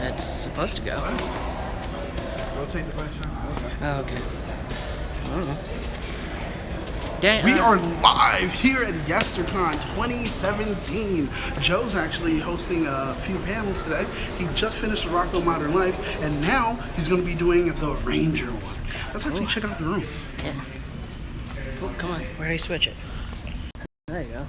It's supposed to go. Rotate the question. Okay. Oh, okay. I don't know. Damn. We are live here at Yestercon 2017. Joe's actually hosting a few panels today. He just finished the Rocco Modern Life, and now he's going to be doing the Ranger one. Let's actually check out the room. Yeah. Oh, come on. Where do I switch it? There you go.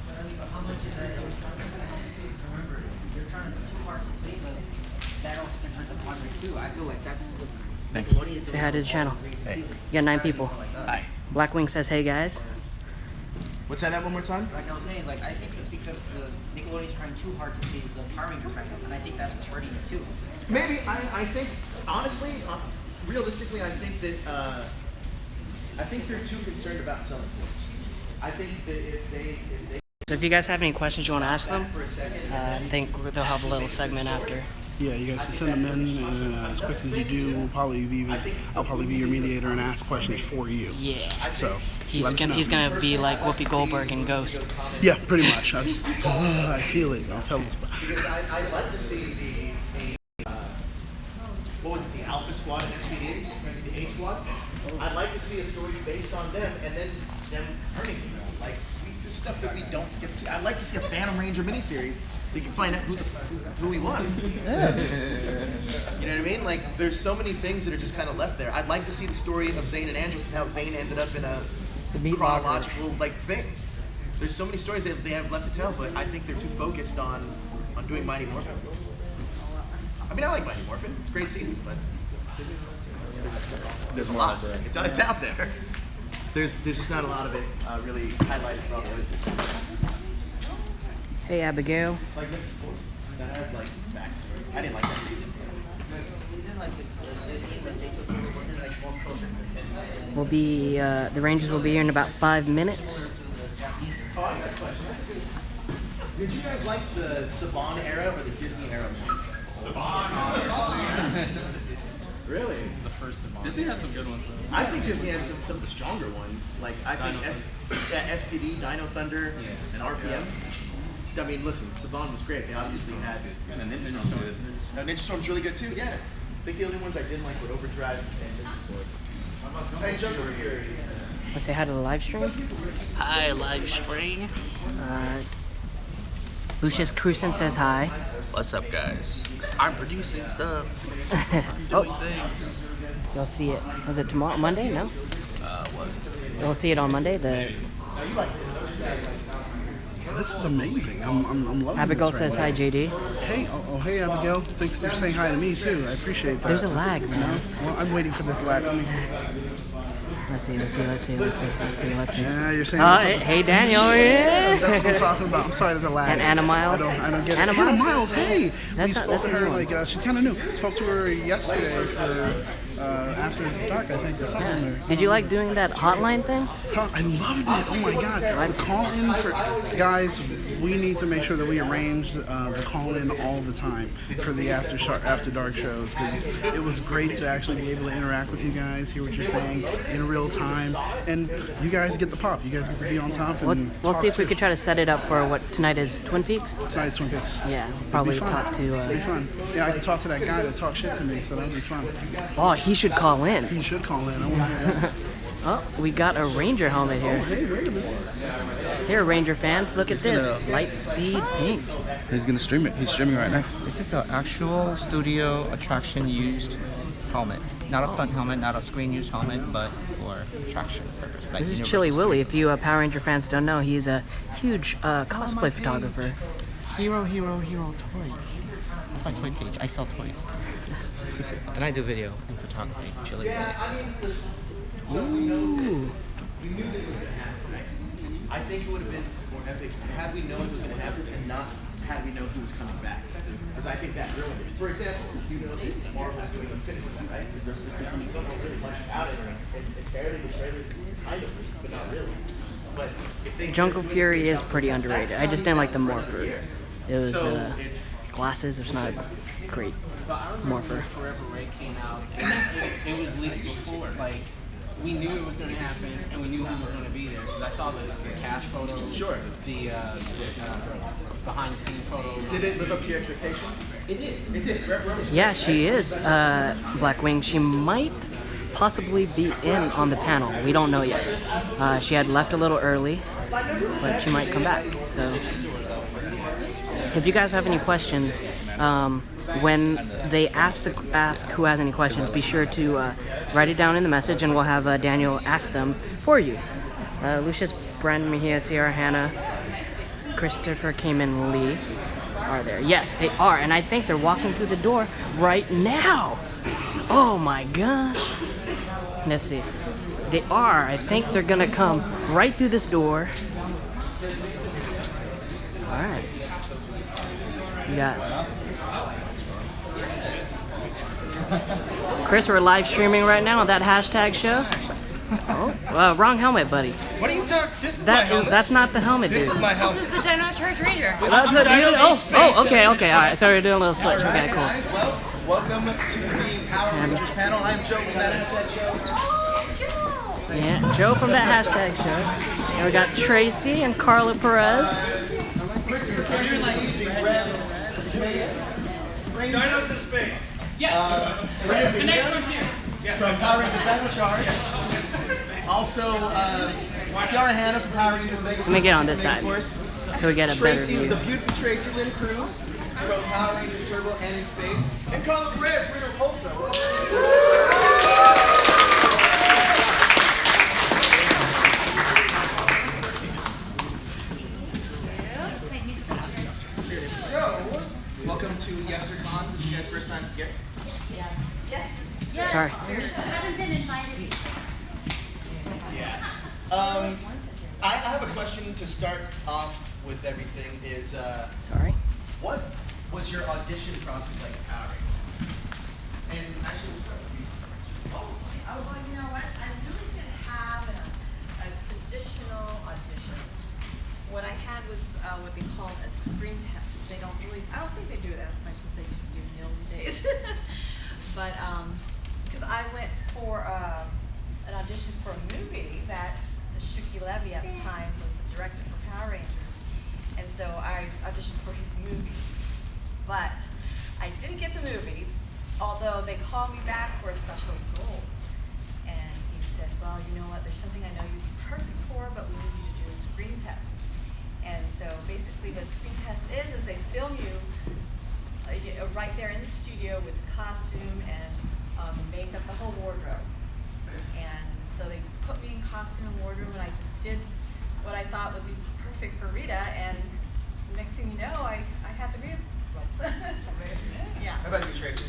Thanks. Say hi to the channel. Hey. You got 9 people. Hi. Blackwing says, hey guys. What's that one more time? Like I was saying, like I think it's because the Nickelodeon's trying too hard to please the Power Ranger fans, and I think that's what's hurting it too. Maybe I think honestly, realistically, I think they're too concerned about selling points. I think that if they So if you guys have any questions you want to ask them, for a second, I think they'll have a little segment after. Yeah, you guys can send them in, and as quick as you do, I'll probably be your mediator and ask questions for you. Yeah. So He's gonna be like Whoopi Goldberg and Ghost. yeah, pretty much. I just I feel it. I'll tell this. I'd like to see the what was it, the Alpha Squad in SPD, the A Squad. I'd like to see a story based on them, and then them turning like this stuff that we don't get to see. I'd like to see a Phantom Ranger miniseries. So you can find out who he was. Yeah. You know what I mean? Like, there's so many things that are just kind of left there. I'd like to see the story of Zane and Andros and how Zane ended up in a chronological thing. There's so many stories that they have left to tell, but I think they're too focused on doing Mighty Morphin. I mean, I like Mighty Morphin. It's a great season, but there's a lot. It's out there. There's just not a lot of it really highlighted for all the other seasons. Hey Abigail. Like Mrs. Force, that had like backstory. I didn't like that season. Isn't like the Disney when they took over, wasn't it like more closer to the sense? Will be the Rangers will be here in about 5 minutes. Oh, I got a question. Did you guys like the Saban era or the Disney era more? Saban. Really? The first Saban. Disney had some good ones though. I think Disney had some of the stronger ones. Like I think SPD, Dino Thunder, and RPM. I mean, listen, Saban was great. They obviously had. And Ninja Storm. Ninja Storm's really good too. Yeah. I think the only ones I didn't like were Overdrive and Mrs. Force. Hey, jump over here. Want to say hi to the live stream? Hi, live stream. Lucius Cruzen says hi. What's up, guys? I'm producing stuff. Oh, Doing things. you'll see it. Was it tomorrow? Monday? No. What? You'll see it on Monday. The This is amazing. I'm loving Abigail this right says now. hi, JD. Hey, hey Abigail. Thanks for saying hi to me too. I appreciate that. There's a lag, man. No? Well, I'm waiting for this lag. Let's see. Yeah, you're saying. Hey, Daniel. Yeah. That's what I'm talking about. I'm sorry to the lag. And Anna Miles. I don't get Anna it. Anna Miles? Miles. Hey, we spoke to a her new one. like she's kind of new. Spoke to her yesterday for After Dark, I think, or something. Or, Did you like doing that hotline thing? I loved it. Oh my God. The call in for guys. We need to make sure that we arrange the call in all the time for the After Dark shows, because it was great to actually be able to interact with you guys, hear what you're saying in real time, and you guys get the pop. You guys get to be on top. And We'll see if we too. could try to set it up for what tonight is. Twin Peaks. Tonight's Twin Peaks. Yeah, probably It'd be fun. talk to. It'd be fun. Yeah, I can talk to that guy that talks shit to me, so that'd be fun. Oh, he should call in. He should call in. I want to hear that. Oh, we got a Ranger helmet here. Oh, hey, wait a minute. Here, Ranger fans, look at this. Lightspeed Pink. He's gonna stream it. He's streaming right now. This is an actual studio attraction used helmet. Not a stunt helmet, not a screen used helmet, but for attraction purpose. Like This is Universal Chili Willy. If Studios. you Power Ranger fans don't know, he's a huge cosplay photographer. Hero toys. That's my toy page. I sell toys. And I do video and photography. Chili Willy. Ooh. We knew that it was going to happen, right? I think it would have been more epic had we known it was going to happen and not had we known he was coming back. Because I think that ruined it. For example, you know that Marvel's doing Infinity War, right? Because you don't know really much about it. And barely the trailers kind of, but not really. But if they Jungle Fury is pretty underrated. I just didn't like the morpher. It was so it's glasses. It's not great morpher. Forever Ray came out. It was leaked before. Like we knew it was going to happen, and we knew who was going to be there. Because I saw the cash photos, Sure. the behind the scene photos. Did it live up to your expectation? It did. It did. Yeah, she is Blackwing. She might possibly be in on the panel. We don't know yet. She had left a little early, but she might come back. So if you guys have any questions, when they ask who has any questions, be sure to write it down in the message, and we'll have Daniel ask them for you. Lucius, Brennan Mejia, Ciara Hanna, Khayman Lee are there. Yes, they are, and I think they're walking through the door right now. Oh my gosh. Let's see. They are. I think they're gonna come right through this door. All right. You got Chris, we're live streaming right now on that hashtag show. Oh, wrong helmet, buddy. What are you talking? This is my helmet. That's not the helmet, dude. This is my helmet. This is the Dino Charge Ranger. Okay. All right. So we're doing a little switch. Okay, cool. Guys, well, welcome to the Power Rangers panel. I'm Joe from that show. Yeah, Joe from that hashtag show. And we got Tracy and Carla Perez. Khayman Lee, the red space ranger. Dinos in space. Yes. The next one's here. Yes. From Power Rangers Dino Charge. Also, Ciara Hanna from Power Rangers Mega Force. Let me get on this side Force. so we get a better Tracy, view. the beautiful Tracy Lynn Cruz from Power Rangers Turbo and in Space. And Carla Perez, Rita Repulsa. So, welcome to Yestercon. This is your guys' first time here? Yes. Sorry. I haven't been invited. Yeah. I have a question to start off with everything is, Sorry. what was your audition process like at Power Rangers? And actually, we'll start with you. Well, you know what? I really didn't have a traditional audition. What I had was what they call a screen test. They don't really, I don't think they do it as much as they used to do in the olden days. But, because I went for an audition for a movie that Shuki Levy at the time was the director for Power Rangers. And so I auditioned for his movies. But I didn't get the movie, although they called me back for a special role. And he said, well, you know what, there's something I know you'd be perfect for, but we need you to do a screen test. And so basically what a screen test is they film you right there in the studio with the costume and makeup, the whole wardrobe. And so they put me in costume and wardrobe, and I just did what I thought would be perfect for Rita, and next thing you know, I had the Rita. That's amazing. Yeah. How about you, Tracy?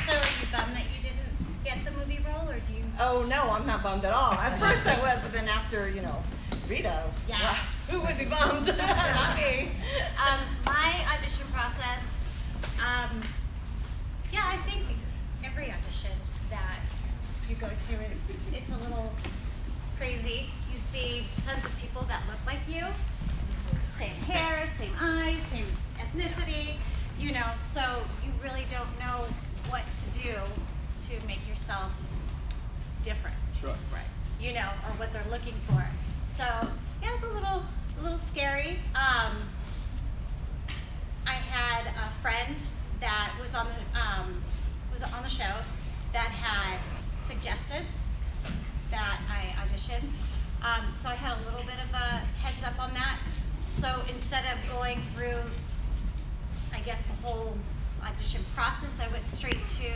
So are you bummed that you didn't get the movie role, or do you? Oh no, I'm not bummed at all. At first I was, but then after, Rita, Yeah. who would be bummed? Not me. My audition process, yeah, I think every audition that you go to it's a little crazy. You see tons of people that look like you, same hair, same eyes, same ethnicity, so you really don't know what to do to make yourself different. Sure. Right. Or what they're looking for. So yeah, it's a little scary. I had a friend that was on the show that had suggested that I audition. So I had a little bit of a heads up on that. So instead of going through, I guess, the whole audition process, I went straight to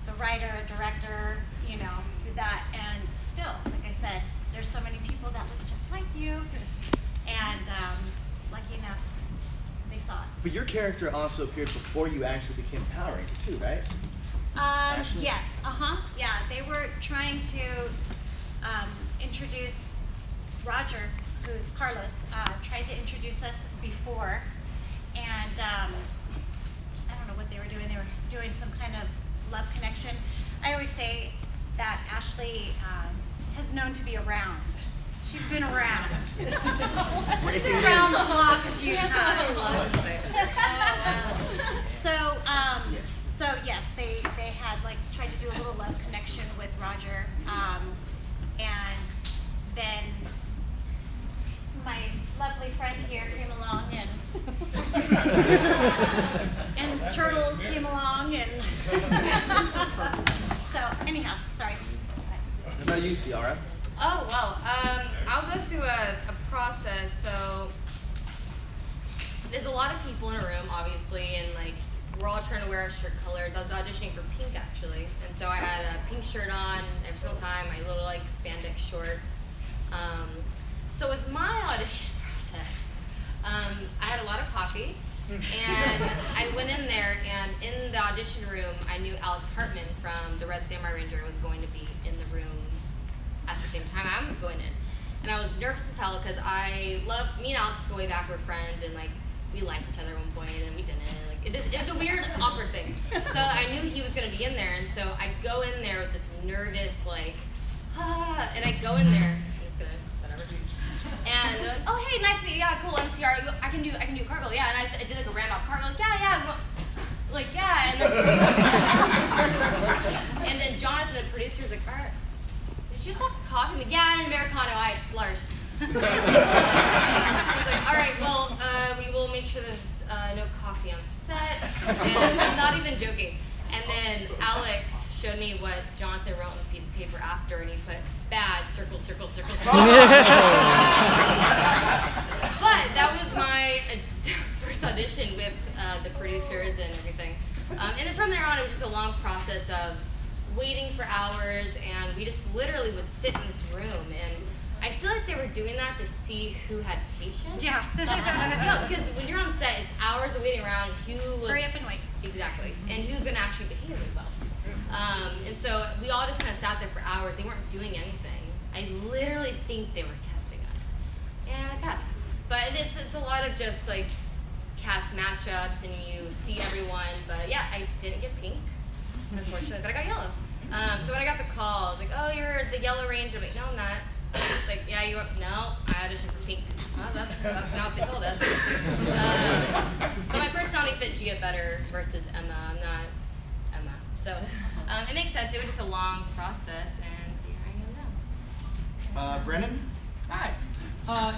the writer, director, do that. And still, like I said, there's so many people that look just like you. And lucky enough, they saw it. But your character also appeared before you actually became Power Ranger too, right? Ashley? Yes, yeah, they were trying to introduce Roger, who's Carlos, tried to introduce us before, and I don't know what they were doing. They were doing some kind of love connection. I always say that Ashley has known to be around. She's been around. Breaking Around news. the block a few She has a lot times. to say. So yes, they had like tried to do a little love connection with Roger, and then my lovely friend here came along and Turtles came along and so anyhow, sorry. What about you, Ciara? Oh, well, I'll go through a process. So there's a lot of people in a room, obviously, and like we're all trying to wear our shirt colors. I was auditioning for pink, actually, and so I had a pink shirt on every single time, my little like spandex shorts. So with my audition process, I had a lot of coffee, and I went in there, and in the audition room, I knew Alex Hartman from the Red Samurai Ranger was going to be in the room at the same time I was going in. And I was nervous as hell because me and Alex go way back, we're friends, and like we liked each other at one point, and we didn't. Like it was a weird, awkward thing. So I knew he was gonna be in there, and so I go in there with this nervous, like, and I go in there, I'm just gonna, whatever. And they're like, oh hey, nice to meet you, yeah, cool, I'm Ciara, I can do cartwheel, yeah, and I did like a random cartwheel, like yeah, and then Jonathan, the producer, was like, all right, did you just have coffee? I'm like, yeah, and an Americano ice, large. He's like, all right, well, we will make sure there's no coffee on set, and I'm not even joking. And then Alex showed me what Jonathan wrote on a piece of paper after, and he put spaz, circle, circle, circle, circle. But that was my first audition with the producers and everything. And then from there on, it was just a long process of waiting for hours, and we just literally would sit in this room, and I feel like they were doing that to see who had patience. Yeah. No, because when you're on set, it's hours of waiting around. Hurry up and wait. Exactly. And who's going to actually behave themselves. And so we all just kind of sat there for hours. They weren't doing anything. I literally think they were testing us. And I passed. But it's a lot of just like cast matchups, and you see everyone. But yeah, I didn't get pink, unfortunately, but I got yellow. So when I got the call, I was like, oh, you're the Yellow Ranger. I'm like, no, I'm not. It's like, yeah, you are. No, I auditioned for pink. Well, that's not what they told us. But my personality fit Gia better versus Emma. I'm not Emma. So it makes sense. It was just a long process, and here I am now. Brennan? Hi.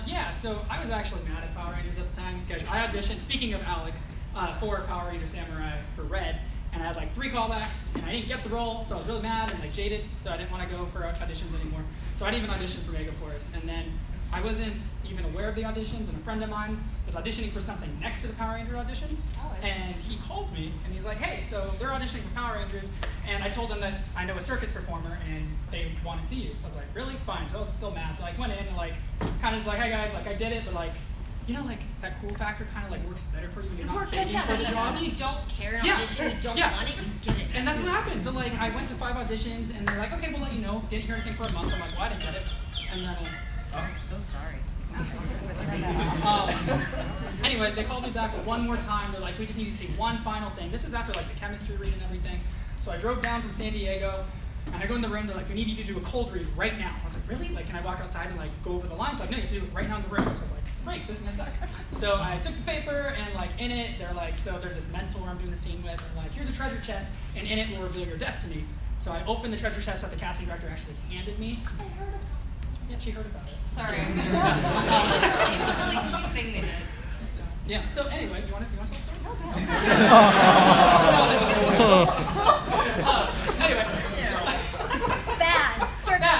Yeah, so I was actually mad at Power Rangers at the time because I auditioned, speaking of Alex, for Power Ranger Samurai for Red, and I had like 3 callbacks, and I didn't get the role, so I was really mad and like jaded, so I didn't want to go for auditions anymore. So I didn't even audition for Megaforce, and then I wasn't even aware of the auditions, and a friend of mine was auditioning for something next to the Power Ranger audition, and he called me, and he's like, hey, so they're auditioning for Power Rangers, and I told them that I know a circus performer, and they want to see you. So I was like, really? Fine. So I was still mad. So I went in and like, kind of just like, hey guys, like I did it, but like, you know, like that cool factor kind of like works better for you when you're not begging for the job. When you don't care in audition, you don't want it, you get it. And that's what happened. So like, I went to 5 auditions, and they're like, okay, we'll let you know. Didn't hear anything for a month. I'm like, well, I didn't get it. And then, I'm so sorry. Anyway, they called me back one more time. They're like, we just need to see one final thing. This was after like the chemistry read and everything. So I drove down from San Diego, and I go in the room. They're like, we need you to do a cold read right now. I was like, really? Like, can I walk outside and like go over the lines? Like, no, you have to do it right now in the room. So I was like, great, this is gonna suck. So I took the paper, and like in it, they're like, so there's this mentor I'm doing the scene with. They're like, here's a treasure chest, and in it will reveal your destiny. So I opened the treasure chest that the casting director actually handed me. I heard it. Yeah, she heard about it. Sorry. It's a really cute thing they did. So, yeah. So anyway, do you want to tell a story? Anyway. Spaz. Circle.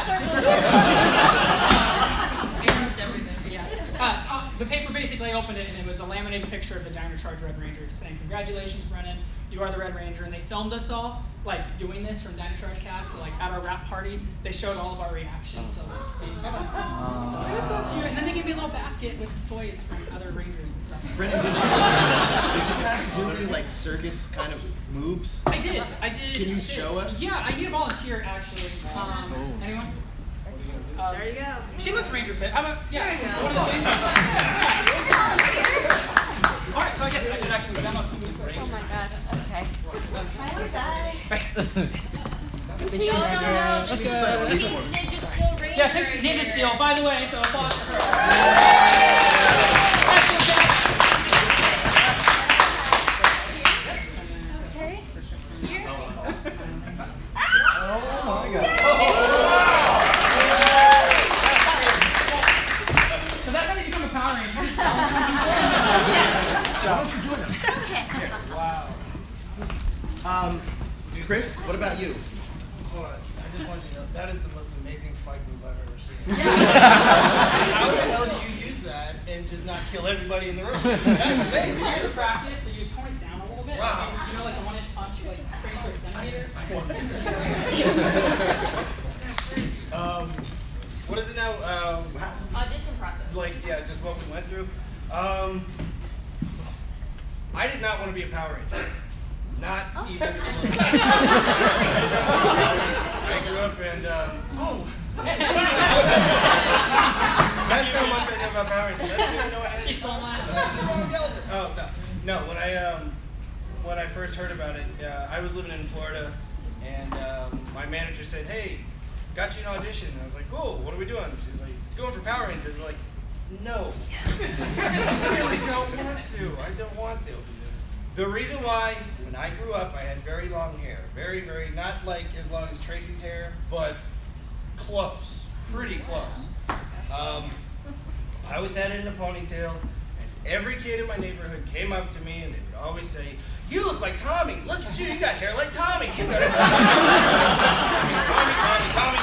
Yeah. The paper basically opened it, and it was a laminated picture of the Dino Charge Red Ranger saying, congratulations, Brennan, you are the Red Ranger. And they filmed us all, like, doing this from Dino Charge cast. So, like, at our wrap party, they showed all of our reactions. So, like, they gave us so it was so cute. And then they gave me a little basket with toys from other Rangers and stuff. Brennan, did you have to do any, like, circus kind of moves? I did. Can you show us? Yeah, I need a volunteer, actually. Anyone? There you go. She looks Ranger fit. How about, yeah. There you go. All right, so I guess I should actually demo something for Ranger. Oh my god. Okay. Bye. No. This one. Ninja still Ranger. Yeah, pick Ninja Steel, by the way, so applause for her. Okay. Here. Oh my God. So that's how you become a Power Ranger. Wow. Chris, what about you? Hold on. I just want you to know that is the most amazing fight move I've ever seen. How the hell do you use that and just not kill everybody in the room? That's amazing. Here's a practice, so you tone it down a little bit. Wow. You know, like a 1-inch punch, you like bring it to a centimeter. What is it now? Audition process. Like, yeah, just what we went through. I did not want to be a Power Ranger. Not even a little bit. I grew up and, that's how much I know about Power Rangers. I didn't even know I had He's still alive. Oh, no. No, when I first heard about it, I was living in Florida, and my manager said, "Hey, got you an audition." And I was like, "Cool, what are we doing?" She was like, "It's going for Power Rangers." I was like, "No, I really don't want to. I don't want to." The reason why, when I grew up, I had very long hair. Very, very, not like as long as Tracy's hair, but close, pretty close. I always had it in a ponytail, and every kid in my neighborhood came up to me and they would always say, "You look like Tommy. Look at you. You got hair like Tommy. You got it." Tommy.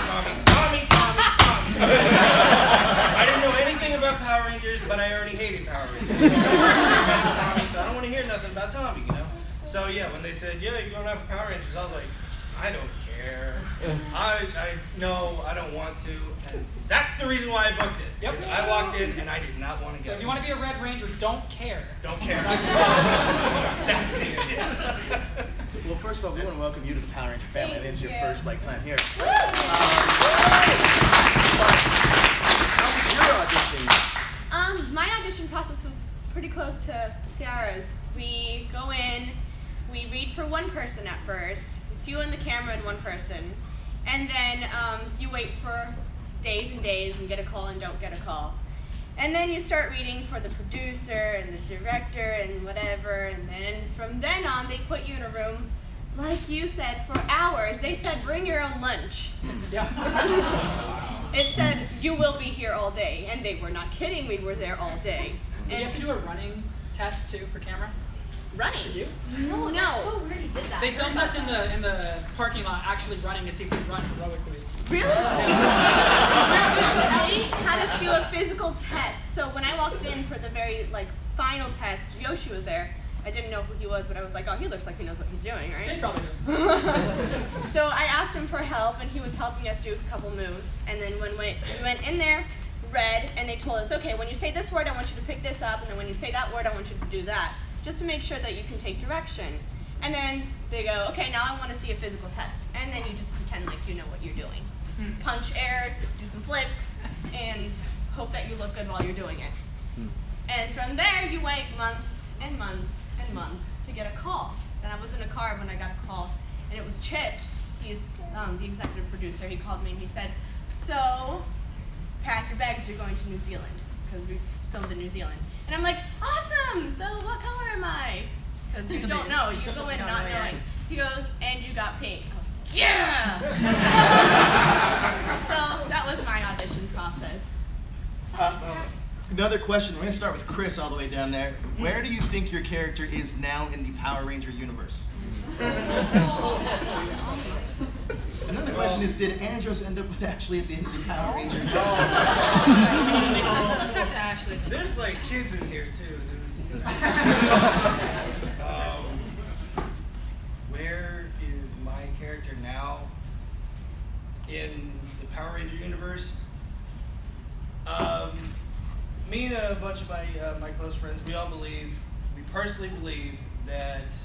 I didn't know anything about Power Rangers, but I already hated Power Rangers. Tommy, so I don't want to hear nothing about Tommy, you know? So yeah, when they said, "Yeah, you're going to have Power Rangers," I was like, I don't care. No, I don't want to. And that's the reason why I booked it. Yep. Because I walked in and I did not want to So get if you want to be a Red Ranger, don't care. Don't care. That's it. Well, first of all, we want to welcome you to the Power Ranger family. I think it's your first time here. How was your audition? My audition process was pretty close to Ciara's. We go in, we read for one person at first. It's you and the camera and one person. And then you wait for days and days and get a call and don't get a call. And then you start reading for the producer and the director and whatever. And then from then on, they put you in a room, like you said, for hours. They said, bring your own lunch. Yeah. It said, you will be here all day. And they were not kidding, we were there all day. Did you have to do a running test too for camera? Running? You? No. That's so weird he did that. They filmed us in the parking lot actually running to see if we run heroically. Really? They had us do a physical test. So when I walked in for the very final test, Yoshi was there. I didn't know who he was, but I was like, oh, he looks like he knows what he's doing, right? He probably does. So I asked him for help, and he was helping us do a couple moves. And then when we went in there, read, and they told us, okay, when you say this word, I want you to pick this up, and then when you say that word, I want you to do that, just to make sure that you can take direction. And then they go, okay, now I want to see a physical test. And then you just pretend like you know what you're doing. Just punch air, do some flips, and hope that you look good while you're doing it. And from there, you wait months and months and months to get a call. Then I was in a car when I got a call, and it was Chip. He's the executive producer. He called me and he said, so pack your bags, you're going to New Zealand, because we filmed in New Zealand. And I'm like, awesome, so what color am I? Because you don't know, you go in not knowing. He goes, and you got pink. I was like, yeah! So that was my audition process. Another question. We're going to start with Chris all the way down there. Where do you think your character is now in the Power Ranger universe? Another question is, did Andros end up with Ashley at the end of the Power Ranger? Let's talk to Ashley. There's kids in here too. Where is my character now in the Power Ranger universe? Me and a bunch of my close friends, we personally believe that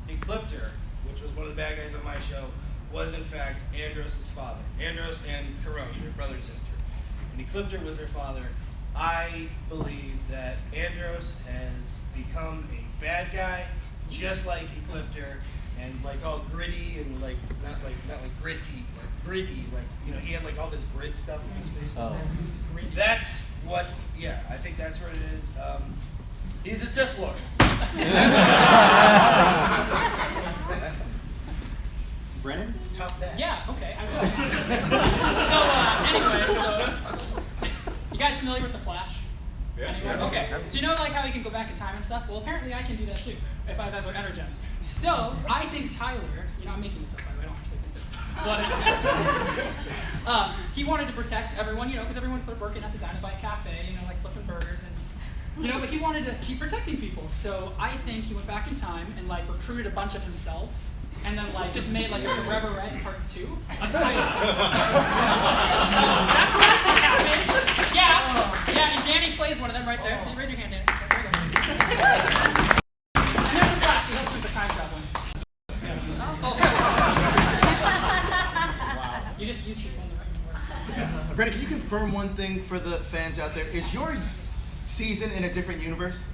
Ecliptor, which was one of the bad guys on my show, was in fact Andros' father. Andros and Corone, their brother and sister. And Ecliptor was their father. I believe that Andros has become a bad guy just like Ecliptor, and like all gritty and like not like gritty, but gritty. Like he had like all this grit stuff on his face. Oh. That's what. Yeah, I think that's what it is. He's a Sith Lord. Brennan? Top that. Yeah, okay, I will. Anyway, you guys familiar with the Flash? Anyone? Okay, so you know like how he can go back in time and stuff? Well, apparently I can do that too, if I have other energems. So, I think Tyler, I'm making this up by the way, I don't actually think this, but he wanted to protect everyone, because everyone's working at the Dynamite Cafe, like flipping burgers and but he wanted to keep protecting people. So I think he went back in time and recruited a bunch of himselves and then just made a Forever Red Part 2 of Titans. That's what I think happens. Yeah, and Danny plays one of them right there. So raise your hand, Danny. There you go. And there's the Flash. He helps with the time traveling. Wow. You just use people in the right words. Brennan, can you confirm one thing for the fans out there? Is your season in a different universe?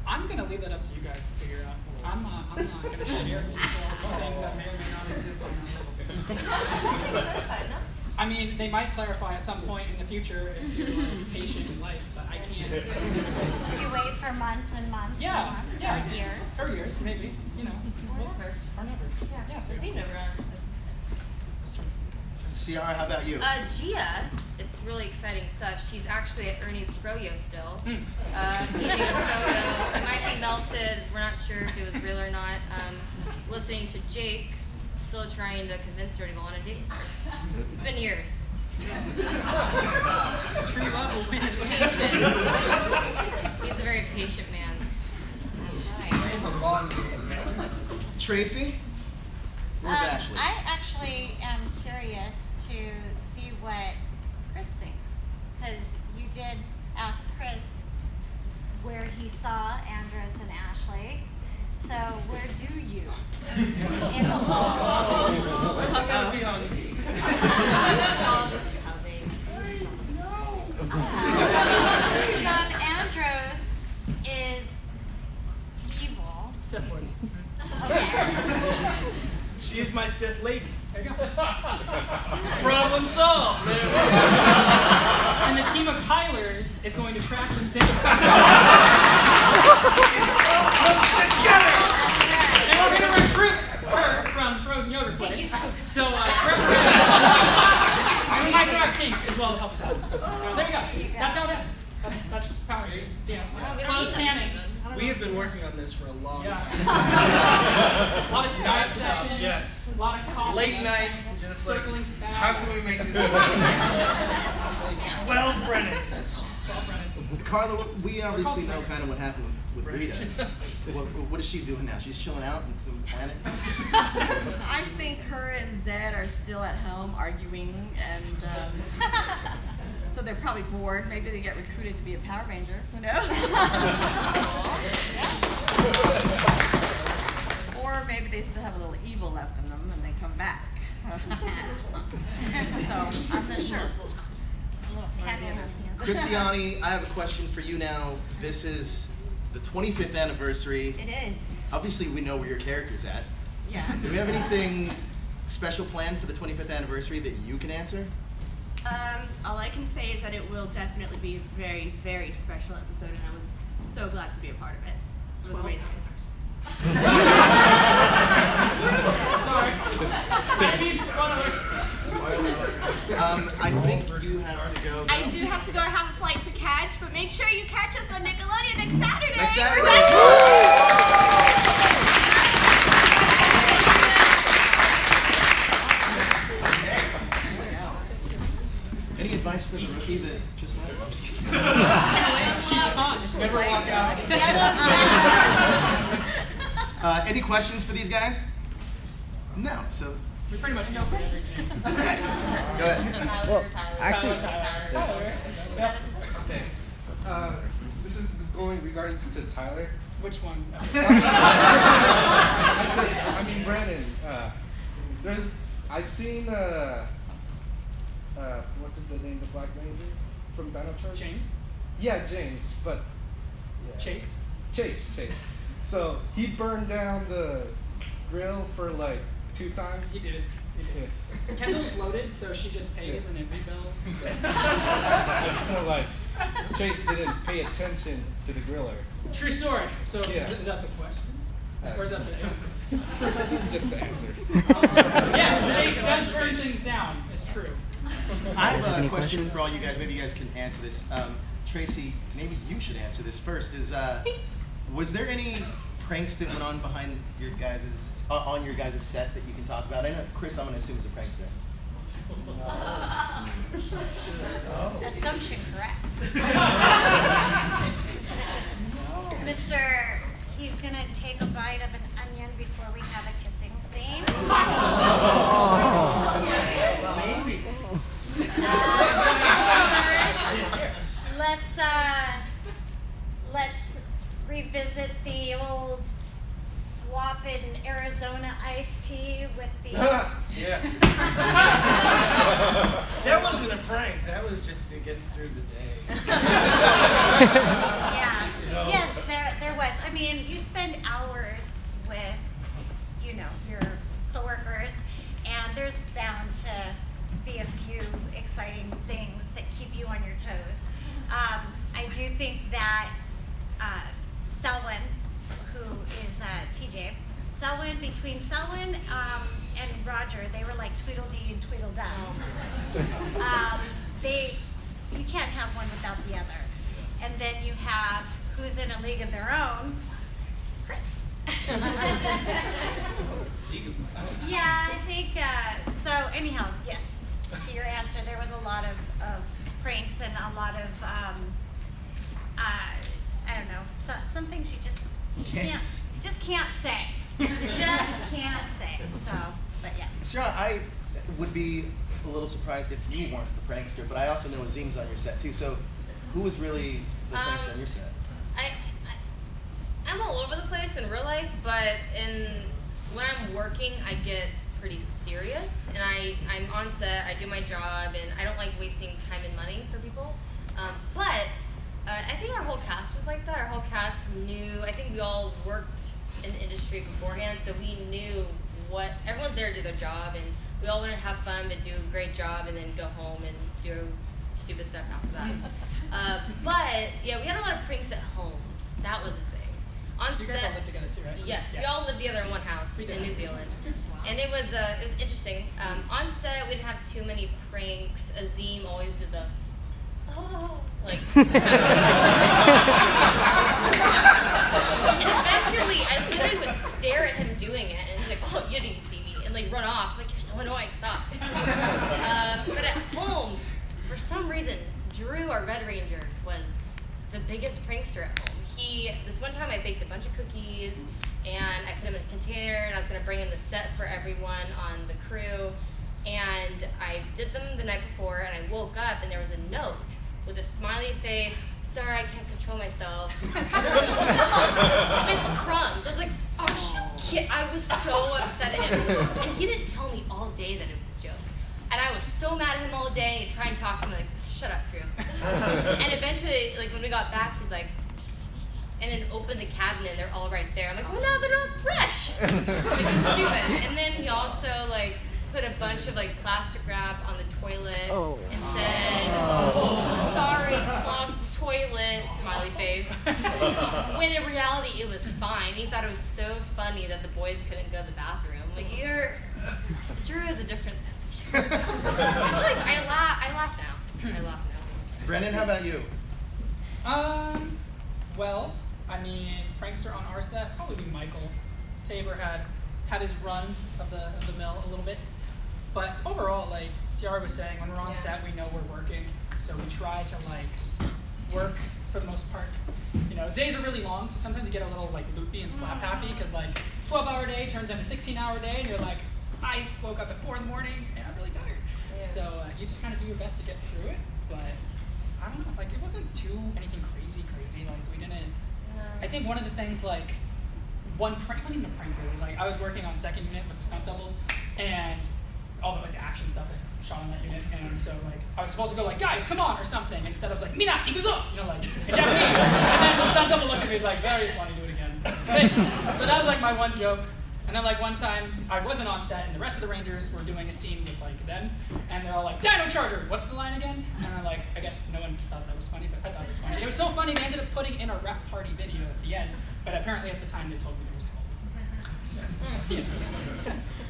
I'm gonna leave that up to you guys to figure out. I'm not gonna share details of things that may or may not exist on that. I mean, they might clarify at some point in the future if you're patient in life, but I can't. You wait for months and months. Yeah, and months, yeah. or years. Or years, maybe. Or never. Yeah, so seen never. Ciara, how about you? Gia, it's really exciting stuff. She's actually at Ernie's Froyo still. Eating a Froyo. It might be melted. We're not sure if it was real or not. Listening to Jake, still trying to convince her to go on a date. It's been years. True love will win his Patient. He's a very patient man. That's right. Tracy? Where's Ashley? I actually am curious to see what Chris thinks, because you did ask Chris where he saw Andros and Ashley. So where do you? In the whole. What's it gonna be on me? I saw this coming. Andros is evil. Sith Lord. Okay. She is my Sith lady. There you go. Problem solved. And the team of Tylers is going to track them down. And we're going to recruit her from Frozen Yogurt Place. So, and we might get our king as well to help us out. So, there you go. That's how it ends. That's Power Rangers. Yeah. Closed canon. We have been working on this for a long time. A lot of Skype sessions. Yes. A lot of calls. Late nights. Just circling staff. How can we make this 12 Brennans. That's all. 12 Brennans. Carla, we obviously know kind of what happened with Rita. What is she doing now? She's chilling out in some planet? I think her and Zed are still at home arguing, and so they're probably bored. Maybe they get recruited to be a Power Ranger. Who knows? Or maybe they still have a little evil left in them and they come back. So I'm not sure. Chrysti Ane, I have a question for you now. This is the 25th anniversary. It is. Obviously, we know where your character's at. Yeah. Do we have anything special planned for the 25th anniversary that you can answer? All I can say is that it will definitely be a very, very special episode, and I was so glad to be a part of it. It was amazing. Sorry. Maybe you just run away. I think you have to go. I do have to go. I have a flight to catch, but make sure you catch us on Nickelodeon next Saturday. Next Saturday. We're back. Any advice for the rookie that just left? I'm just kidding. She's on. Never walk out. Any questions for these guys? No. So. We pretty much know questions. Okay. Go ahead. Well, actually- Tyler. Yep. Okay. This is going regards to Tyler. Which one? I mean Brennan. I've seen what's the name, the Black Ranger from Dino Charge? James? Yeah, James, but Chase? Chase. So he burned down the grill for like 2 times. He did. Kendall's loaded, so she just pays and it rebuilds. I just know like Chase didn't pay attention to the griller. True story. So Yeah. is that the question? Or is that the answer? Just the answer. Yes, Chase does burn things down. It's true. I have a question for all you guys. Maybe you guys can answer this. Tracy, maybe you should answer this first. Was there any pranks that went on behind your guys' on your guys' set that you can talk about? I know Chris, I'm gonna assume is a prankster. Assumption correct. Mr. He's gonna take a bite of an onion before we have a kissing scene. Maybe. Let's revisit the old swapping Arizona iced tea with the. Yeah. That wasn't a prank. That was just to get through the day. Yeah. No. Yes, there was. I mean, you spend hours with, your coworkers, and there's bound to be a few exciting things that keep you on your toes. I do think that Selwyn, who is TJ, between Selwyn and Roger, they were like Tweedledee and Tweedledum. You can't have one without the other. And then you have who's in a league of their own, Chris. Yeah, I think, so anyhow, yes, to your answer, there was a lot of pranks and a lot of, I don't know, some things you just can't say. You just can't say, so, but yeah. Ciara, I would be a little surprised if you weren't the prankster, but I also know Azim's on your set too, so who was really the prankster on your set? I'm all over the place in real life, but when I'm working, I get pretty serious, and I'm on set, I do my job, and I don't like wasting time and money for people. But I think our whole cast was like that. Our whole cast knew, I think we all worked in the industry beforehand, so we knew everyone's there to do their job, and we all wanted to have fun, but do a great job, and then go home and do stupid stuff after that. But yeah, we had a lot of pranks at home. That was a thing. On You set, guys all live together too, right? yes, Yeah. we all lived together in one house in New Zealand, and it was interesting. On set, we didn't have too many pranks. Azim always did the like. And eventually, I literally would stare at him doing it, and he's like, "Oh, you didn't see me," and like run off. I'm like, "You're so annoying, stop." But at home, for some reason, Drew, our Red Ranger, was the biggest prankster at home. This one time I baked a bunch of cookies and I put them in a container and I was going to bring them to set for everyone on the crew, and I did them the night before and I woke up and there was a note with a smiley face, "Sorry, I can't control myself," with crumbs. I was like, "Are you kidding?" I was so upset at him, and he didn't tell me all day that it was a joke. And I was so mad at him all day and try and talk to him like, "Shut up, Drew." And eventually, like when we got back, he's like, and then opened the cabinet and they're all right there. I'm like, "Well, no, they're not fresh." Like, it was stupid. And then he also like put a bunch of like plastic wrap on the toilet and said, "Sorry, clogged the toilet," smiley face. When in reality it was fine. He thought it was so funny that the boys couldn't go to the bathroom. Like, Drew has a different sense of humor. I laugh now. Brennan, how about you? Well, I mean, prankster on our set, probably Michael. Tabor had his run of the mill a little bit. But overall, like Ciara was saying, when we're on set, we know we're working. So we try to like work for the most part. Days are really long, so sometimes you get a little like loopy and slap happy because like 12-hour day turns into 16-hour day, and you're like, I woke up at 4 in the morning and I'm really tired. Yeah. So you just kind of do your best to get through it. But I don't know, like it wasn't anything crazy. Like we didn't. I think one of the things like one prank, it wasn't even a prank really. Like I was working on second unit with the stunt doubles, and all the like the action stuff is shot on that unit, and so like I was supposed to go like, "Guys, come on," or something. Instead I was like, "Mina, ikuzo," like in Japanese. And then the stunt double looked at me like, "Very funny, do it again." Thanks. So that was like my one joke. And then like one time, I wasn't on set, and the rest of the Rangers were doing a scene with like them, and they're all like, "Dino Charger, what's the line again?" And I'm like, I guess no one thought that was funny, but I thought it was funny. It was so funny they ended up putting in a rap party video at the end, but apparently at the time they told me it was cool. So, yeah.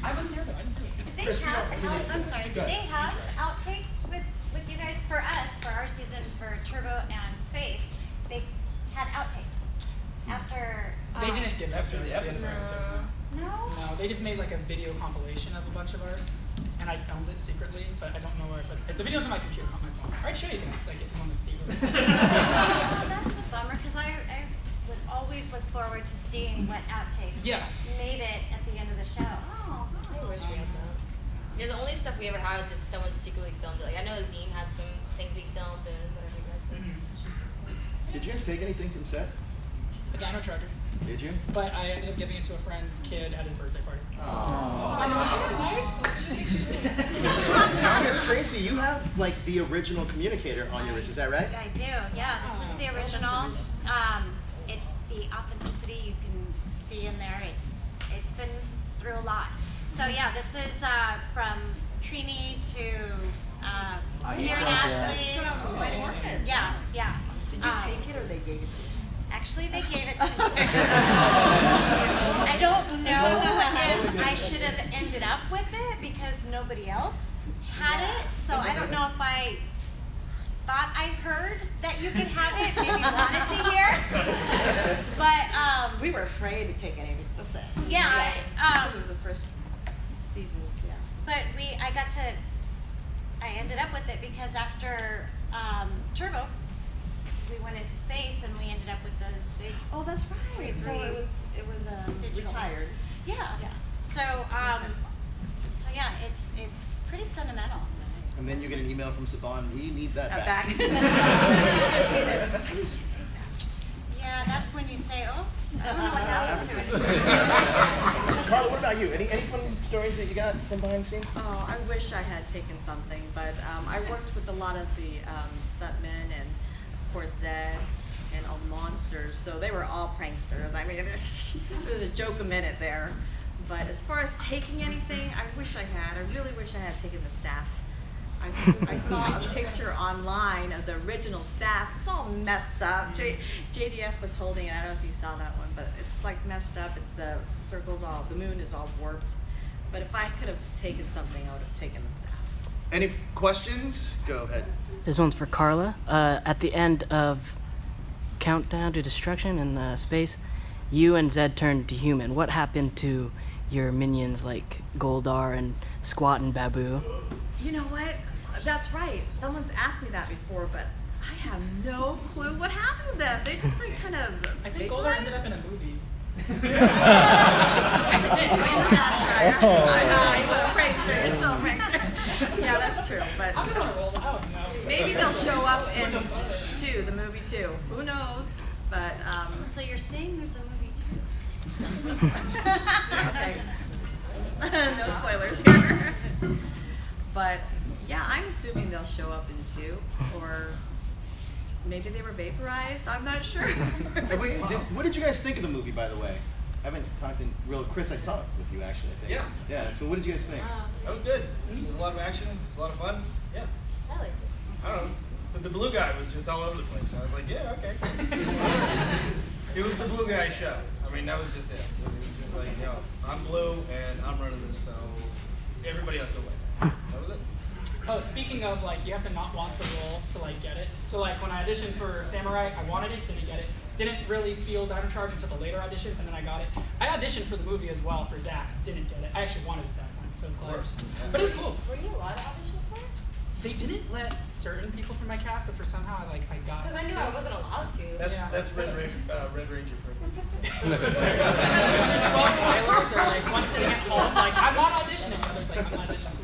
I wasn't there though. I didn't do it. Did they have? I'm sorry. Did they have outtakes with you guys for us for our season for Turbo and Space? They had outtakes after. They didn't give After it to the us. episodes. No. No, they just made like a video compilation of a bunch of ours, and I filmed it secretly, but I don't know where. But the video's on my computer, not my phone. I'd show you guys, like if you want to see it. Oh, that's a bummer because I would always look forward to seeing what outtakes made it at the end of the show. Oh, I wish we had that. Yeah, the only stuff we ever had is if someone secretly filmed it. Like I know Azim had some things he filmed and whatever you guys did. Did you guys take anything from set? A Dino Charger. Did you? But I ended up giving it to a friend's kid at his birthday party. Now, Miss Tracy, you have like the original Communicator on your wrist. Is that right? I do. Yeah, this is the original. The authenticity you can see in there. It's been through a lot. So yeah, this is from Trini to Karen Ashley. Yeah. Did you take it or they gave it to you? Actually, they gave it to me. I don't know if I should have ended up with it because nobody else had it. So I don't know if I thought I heard that you could have it, maybe wanted to hear. But We were afraid to take anything to set. yeah, This was the first seasons, yeah. but I ended up with it because after Turbo, we went into space and we ended up with those big. Oh, that's right. So it was Digital. retired. Yeah. So so yeah, it's pretty sentimental. And then you get an email from Saban. We need that back. He's gonna say this. Why did she take that? Yeah, that's when you say, oh, I don't know what happened to it. Carla, what about you? Any fun stories that you got from behind the scenes? Oh, I wish I had taken something, but I worked with a lot of the stuntmen and, of course, Zed and all the monsters, so they were all pranksters. I mean, it was a joke a minute there. But as far as taking anything, I wish I had. I really wish I had taken the staff. I saw a picture online of the original staff. It's all messed up. JDF was holding it. I don't know if you saw that one, but it's like messed up. The the moon is all warped. But if I could have taken something, I would have taken the staff. Any questions? Go ahead. This one's for Carla. At the end of Countdown to Destruction in space, you and Zed turned to human. What happened to your minions like Goldar and Squat and Babu? You know what? That's right. Someone's asked me that before, but I have no clue what happened to them. They just like kind of. I think Goldar ended up in a movie. That's right. You were a prankster. You're still a prankster. Yeah, that's true. But I'm just on a roll. I don't know. maybe they'll show up in the movie 2. Who knows? But So you're saying there's a movie too? okay. No spoilers here. But yeah, I'm assuming they'll show up in 2, or maybe they were vaporized. I'm not sure. What did you guys think of the movie, by the way? I haven't talked in real. Chris, I saw it with you actually. I think. Yeah. Yeah. So what did you guys think? That was good. It was a lot of action. It was a lot of fun. Yeah. I like this. I don't know. But the blue guy was just all over the place. I was like, yeah, okay. It was the blue guy show. I mean, that was just it. It was just like, you know, I'm blue and I'm running this, so everybody else go away. That was it. Oh, speaking of like, you have to not want the role to like get it. So like when I auditioned for Samurai, I wanted it, didn't get it. Didn't really feel Dino Charge until the later auditions, and then I got it. I auditioned for the movie as well for Zach, didn't get it. I actually wanted it that time, so it's like, but it was cool. Were you allowed to audition for it? They didn't let certain people from my cast, but for somehow I got it. Because I knew I wasn't allowed to. That's Red Ranger privilege. There's 12 Tylers, they're like one sitting at home, like I'm not auditioning. Others like I'm auditioning.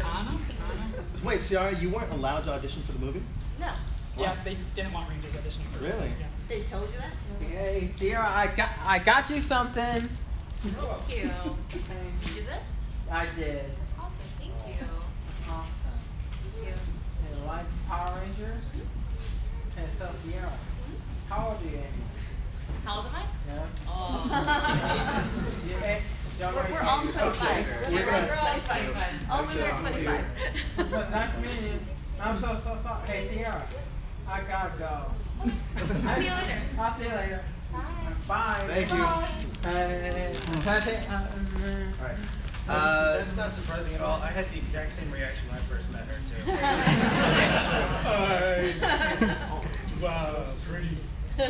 Anna? Wait, Ciara, you weren't allowed to audition for the movie? No. Yeah, they didn't want Rangers auditioning for it. Really? Yeah. They told you that? Hey, Ciara, I got you something. Thank you. Did you do this? I did. That's awesome. Thank you. Awesome. Thank you. You like Power Rangers? And so, Ciara, how old are you anyway? All women are 25. Nice meeting you. I'm so sorry. Hey, Ciara, I gotta go. See you later. I'll see you later. Bye. Bye. Thank you. Can I say? Alright. That's not surprising at all. I had the exact same reaction when I first met her too. Wow, pretty. I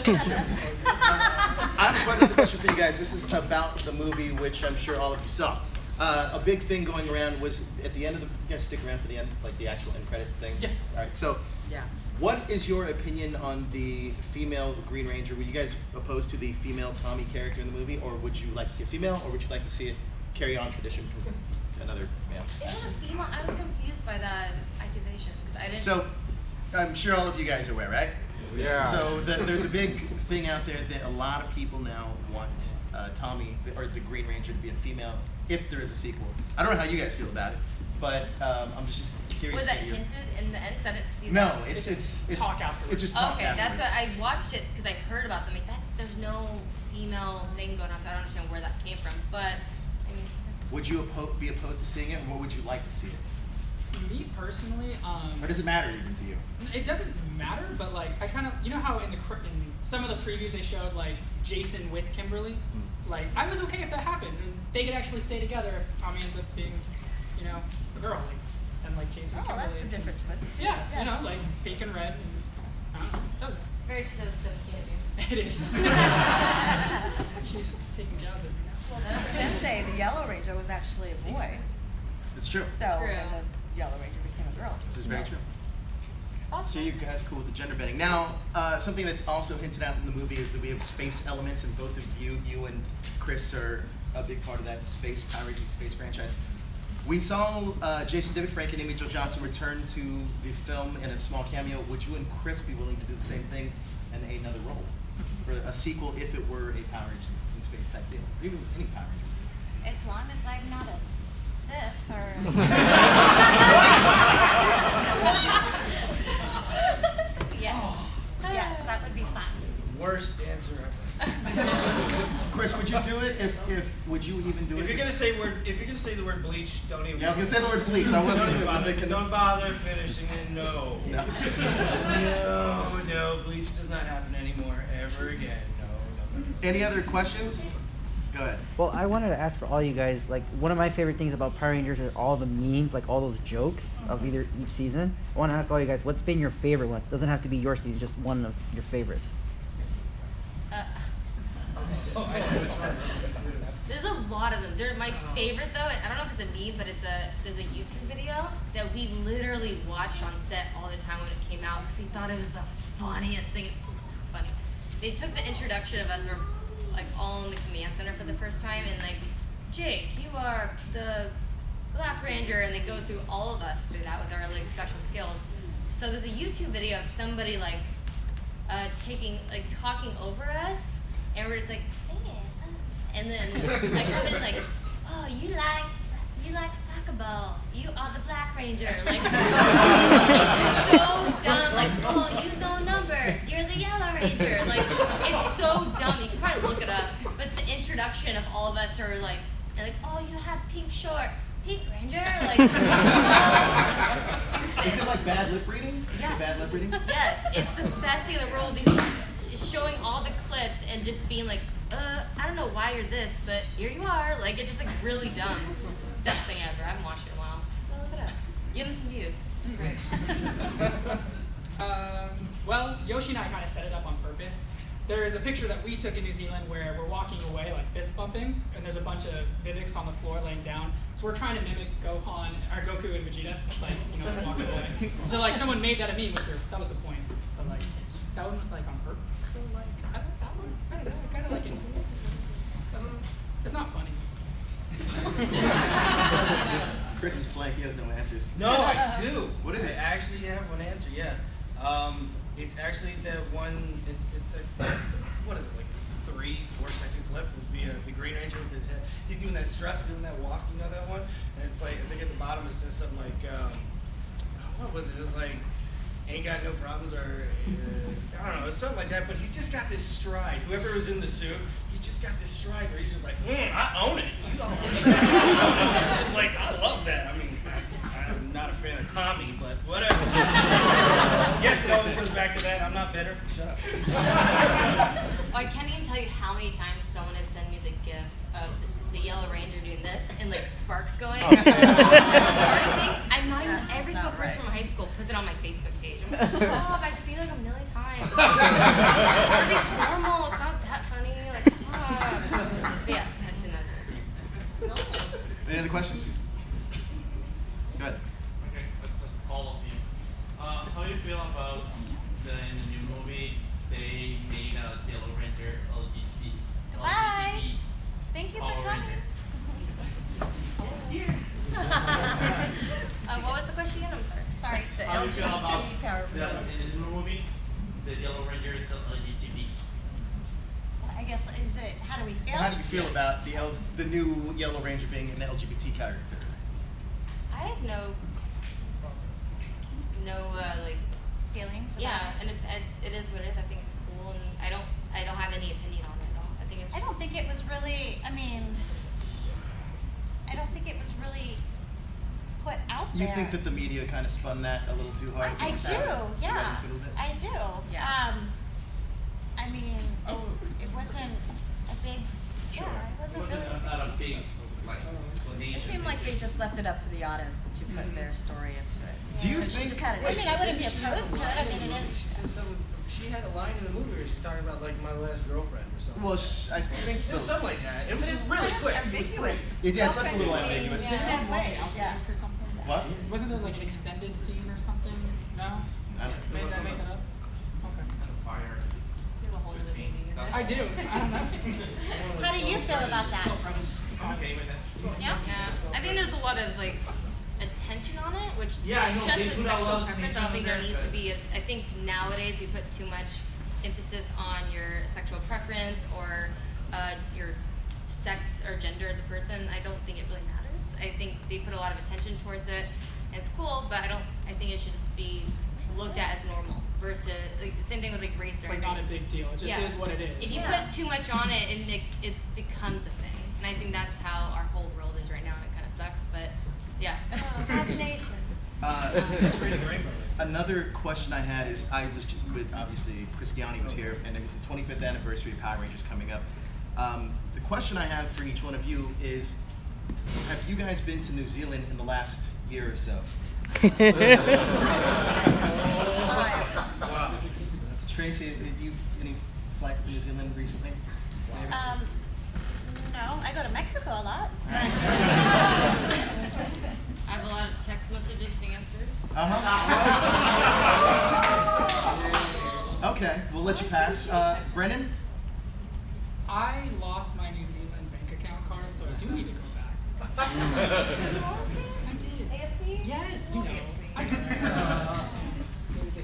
have another question for you guys. This is about the movie, which I'm sure all of you saw. A big thing going around was at the end of the. You guys stick around for the end, like the actual end credit thing. Yeah. All right. So, Yeah. what is your opinion on the female Green Ranger? Were you guys opposed to the female Tommy character in the movie, or would you like to see a female, or would you like to see it carry on tradition from another male? It was a female. I was confused by that accusation because I didn't. So, I'm sure all of you guys are aware, right? Yeah. So there's a big thing out there that a lot of people now want Tommy or the Green Ranger to be a female if there is a sequel. I don't know how you guys feel about it, but I'm just curious. Was that to hear. hinted in the end? Because I didn't see No, that. it's talk afterwards. It's just talk Okay, afterwards. that's what I watched it because I heard about them. Like that, there's no female thing going on, so I don't understand where that came from. But I mean, Would you be opposed to seeing it, or what would you like to see it? Me personally, Or does it matter even to you? it doesn't matter, but like I kind of, you know how in some of the previews they showed like Jason with Kimberly, like I was okay if that happens and they could actually stay together if Tommy ends up being, you know, a girl, like, and like Jason. Oh, and Kimberly. that's a different twist. Yeah, you know, like pink and red, and I don't know, does it? it's very 2017 of you. It is. She's taking jobs at me now. Well, Super Sensei, the Yellow Ranger, was actually a boy. It's true. So, True. and the Yellow Ranger became a girl. This is very true. So you guys are cool with the gender bending. Now, something that's also hinted at in the movie is that we have space elements, and both of you and Chris are a big part of that space Power Rangers space franchise. We saw Jason David Frank and Amy Jo Johnson return to the film in a small cameo. Would you and Chris be willing to do the same thing in another role for a sequel if it were a Power Rangers in space type deal, or even any Power Ranger? As long as I'm not a Sith or. Yes. Yes, that would be fun. Worst answer ever. Chris, would you do it? Would you even do it? If you're gonna say the word bleach, don't even. Yeah, I was gonna say the word bleach. I wasn't gonna say the Don't bother finishing it. No. No, bleach does not happen anymore ever again. No. Any other questions? Go ahead. Well, I wanted to ask for all you guys, like, one of my favorite things about Power Rangers are all the memes, like all those jokes of each season. I want to ask all you guys, what's been your favorite one? It doesn't have to be your season, just one of your favorites. There's a lot of them. They're my favorite though. I don't know if it's a meme, but there's a YouTube video that we literally watched on set all the time when it came out because we thought it was the funniest thing. It's still so funny. They took the introduction of us, we're like all in the command center for the first time, and like, Jake, you are the Black Ranger, and they go through all of us through that with our like special skills. So there's a YouTube video of somebody like talking over us, and we're just like, hey, and then like coming in like, oh, you like soccer balls, you are the Black Ranger, like it's so dumb, like, oh, you know numbers, you're the Yellow Ranger, like it's so dumb. You can probably look it up, but it's the introduction of all of us who are like, oh, you have pink shorts, Pink Ranger, like so stupid. Is it like bad lip reading? Yes. Bad lip reading? Yes, it's the best thing in the world. It's showing all the clips and just being like, I don't know why you're this, but here you are. Like, it's just like really dumb. Best thing ever. I haven't watched it in a while. Well, look it up. Give them some views. It's great. Well, Yoshi and I kind of set it up on purpose. There is a picture that we took in New Zealand where we're walking away, like fist bumping, and there's a bunch of Vivics on the floor laying down. So we're trying to mimic Goku and Vegeta, like, you know, walking away. So like someone made that a meme, that was the point. But like, that one was like on purpose. So like, I like that one. I don't know, kind of like it. It's not funny. Chris is blank. He has no answers. No, I do. What is it? I actually have one answer. Yeah. It's actually the one. It's the what is it, like 3-4 second clip would be the Green Ranger with his head. He's doing that strut, doing that walk. You know that one? And it's like I think at the bottom it says something like what was it? It was like ain't got no problems or I don't know, it's something like that. But he's just got this stride. Whoever was in the suit, he's just got this stride where he's just like, I own it. You own it. It's like I love that. I mean, fan of Tommy, but whatever. Yes, it always goes back to that. I'm not bitter. Shut up. I can't even tell you how many times someone has sent me the gif of the Yellow Ranger doing this and like sparks going. I'm not even every single person from high school puts it on my Facebook page. I'm like, stop! I've seen it like a million times. It's normal. It's not that funny. Like, stop. But yeah, I've seen that. Any other questions? Good. Okay, that's all of you. How do you feel about in the new movie they made a Yellow Ranger LGBT? Goodbye. Thank you for Power coming. Ranger? What was the question again? I'm sorry. Sorry. How do you feel about in the new movie the Yellow Ranger is LGBT? I guess is it? How do we feel? How do you feel about the new Yellow Ranger being an LGBT character? I have no like feelings. Yeah, and it is what it is. I think it's cool, and I don't have any opinion on it at all. I think it's. I don't think it was really. I mean, I don't think it was really put out there. You think that the media kind of spun that a little too hard? I do. Yeah. I do. Yeah. I mean, it wasn't a big. Yeah, it wasn't really. Not a big like explanation. It seemed like they just left it up to the audience to put their story into it. Do you She think? just had it. I mean, I wouldn't be opposed to it. I mean, it is. She had a line in the movie where she's talking about like my last girlfriend or something. Well, I think Just something like that. It was really quick. Ambiguous. It's left a little ambiguous. Yeah. Outtakes or something? What? Wasn't there like an extended scene or something? No? Made that make it up? Okay. Fire. I do. I don't know. How do you feel about that? Okay with that. Yeah. Yeah, I think there's a lot of like attention on it, which Yeah, I know, just they as put a lot sexual of preference. I attention don't think on there there, needs to but- be. I think nowadays we put too much emphasis on your sexual preference or your sex or gender as a person. I don't think it really matters. I think they put a lot of attention towards it, and it's cool. But I think it should just be looked at as normal versus like the same thing with like race or Like not a big deal. It just is what it is. If you put too much on it, it becomes a thing, and I think that's how our whole world is right now, and it kind of sucks. But yeah, Imagination. Another question I had is, I was with, obviously, Chrysti Ane was here, and it was the 25th anniversary of Power Rangers coming up. The question I have for each one of you is, have you guys been to New Zealand in the last year or so? Tracy, did you any flights to New Zealand recently? No, I go to Mexico a lot. I have a lot of text messages to answer. Okay, we'll let you pass. Brennan? I lost my New Zealand bank account card, so I do need to go back. I did. ASB? Yes, you know.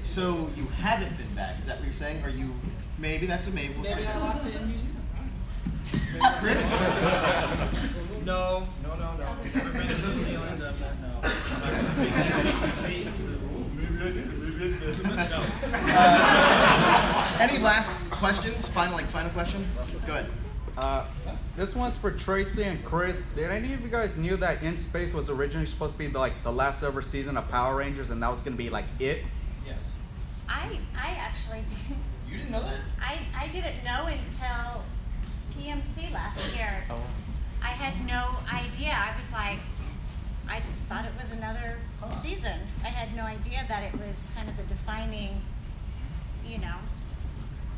So you haven't been back, is that what you're saying? Or you, maybe that's a maybe. We'll Maybe find I out. lost it in New Zealand. Chris? No. Never been to New Zealand. No. Any last questions? Final question? Go ahead. This one's for Tracy and Chris. Did any of you guys knew that In Space was originally supposed to be like the last ever season of Power Rangers, and that was gonna be like it? Yes. I actually did. You didn't know that? I didn't know until PMC last year. Oh. I had no idea. I was like, I just thought it was another season. I had no idea that it was kind of the defining,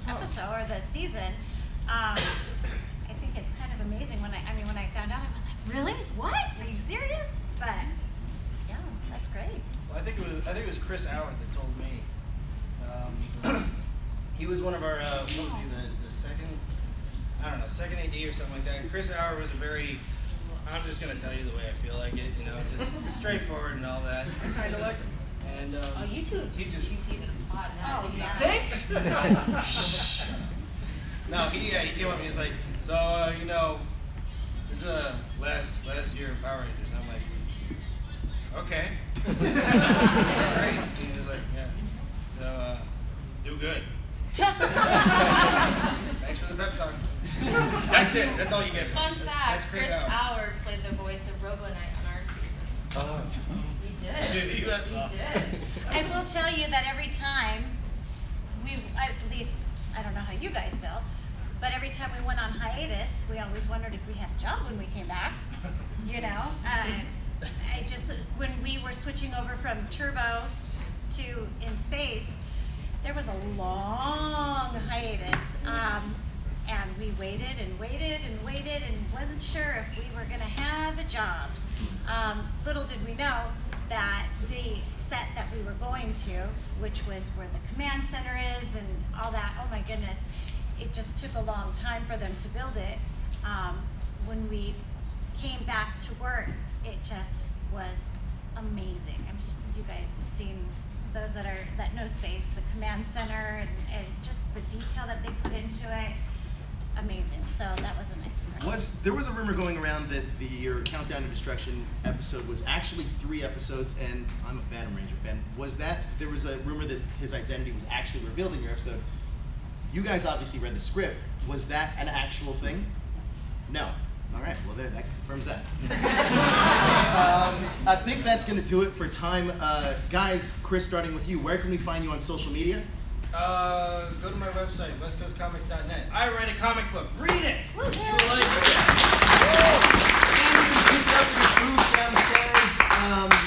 episode or the season. I think it's kind of amazing when I found out, I was like, really? What? Are you serious? But yeah, that's great. Well, I think it was Chris Howard that told me. He was one of our what was he, the second AD or something like that. And Chris Howard was a very, I'm just gonna tell you the way I feel like it, just straightforward and all that. I kind of like him. And you two. He just. Oh, yeah. Think? No, he came up and he's like, so this is last year of Power Rangers. And I'm like, okay. Great. And he was like, yeah. So do good. Thanks for the pep talk. That's it. That's all you get. Fun fact: That's Chris Howard. Howard played the voice of Robo Knight on our season. He did. did. That's awesome. I will tell you that every time at least, I don't know how you guys feel, but every time we went on hiatus, we always wondered if we had a job when we came back. You know, when we were switching over from Turbo to In Space, there was a long hiatus, and we waited and waited and waited and wasn't sure if we were going to have a job. Little did we know that the set that we were going to, which was where the command center is and all that, oh my goodness, it just took a long time for them to build it. When we came back to work, it just was amazing. You guys have seen those that know space, the command center, and just the detail that they put into it. Amazing. So that was a nice surprise. There was a rumor going around that your Countdown to Destruction episode was actually 3 episodes, and I'm a Phantom Ranger fan. There was a rumor that his identity was actually revealed in your episode. You guys obviously read the script. Was that an actual thing? No. All right, well, that confirms that. I think that's going to do it for time. Guys, Chris, starting with you, where can we find you on social media? Go to my website, westcoastcomics.net. I write a comic book. Read it! You will like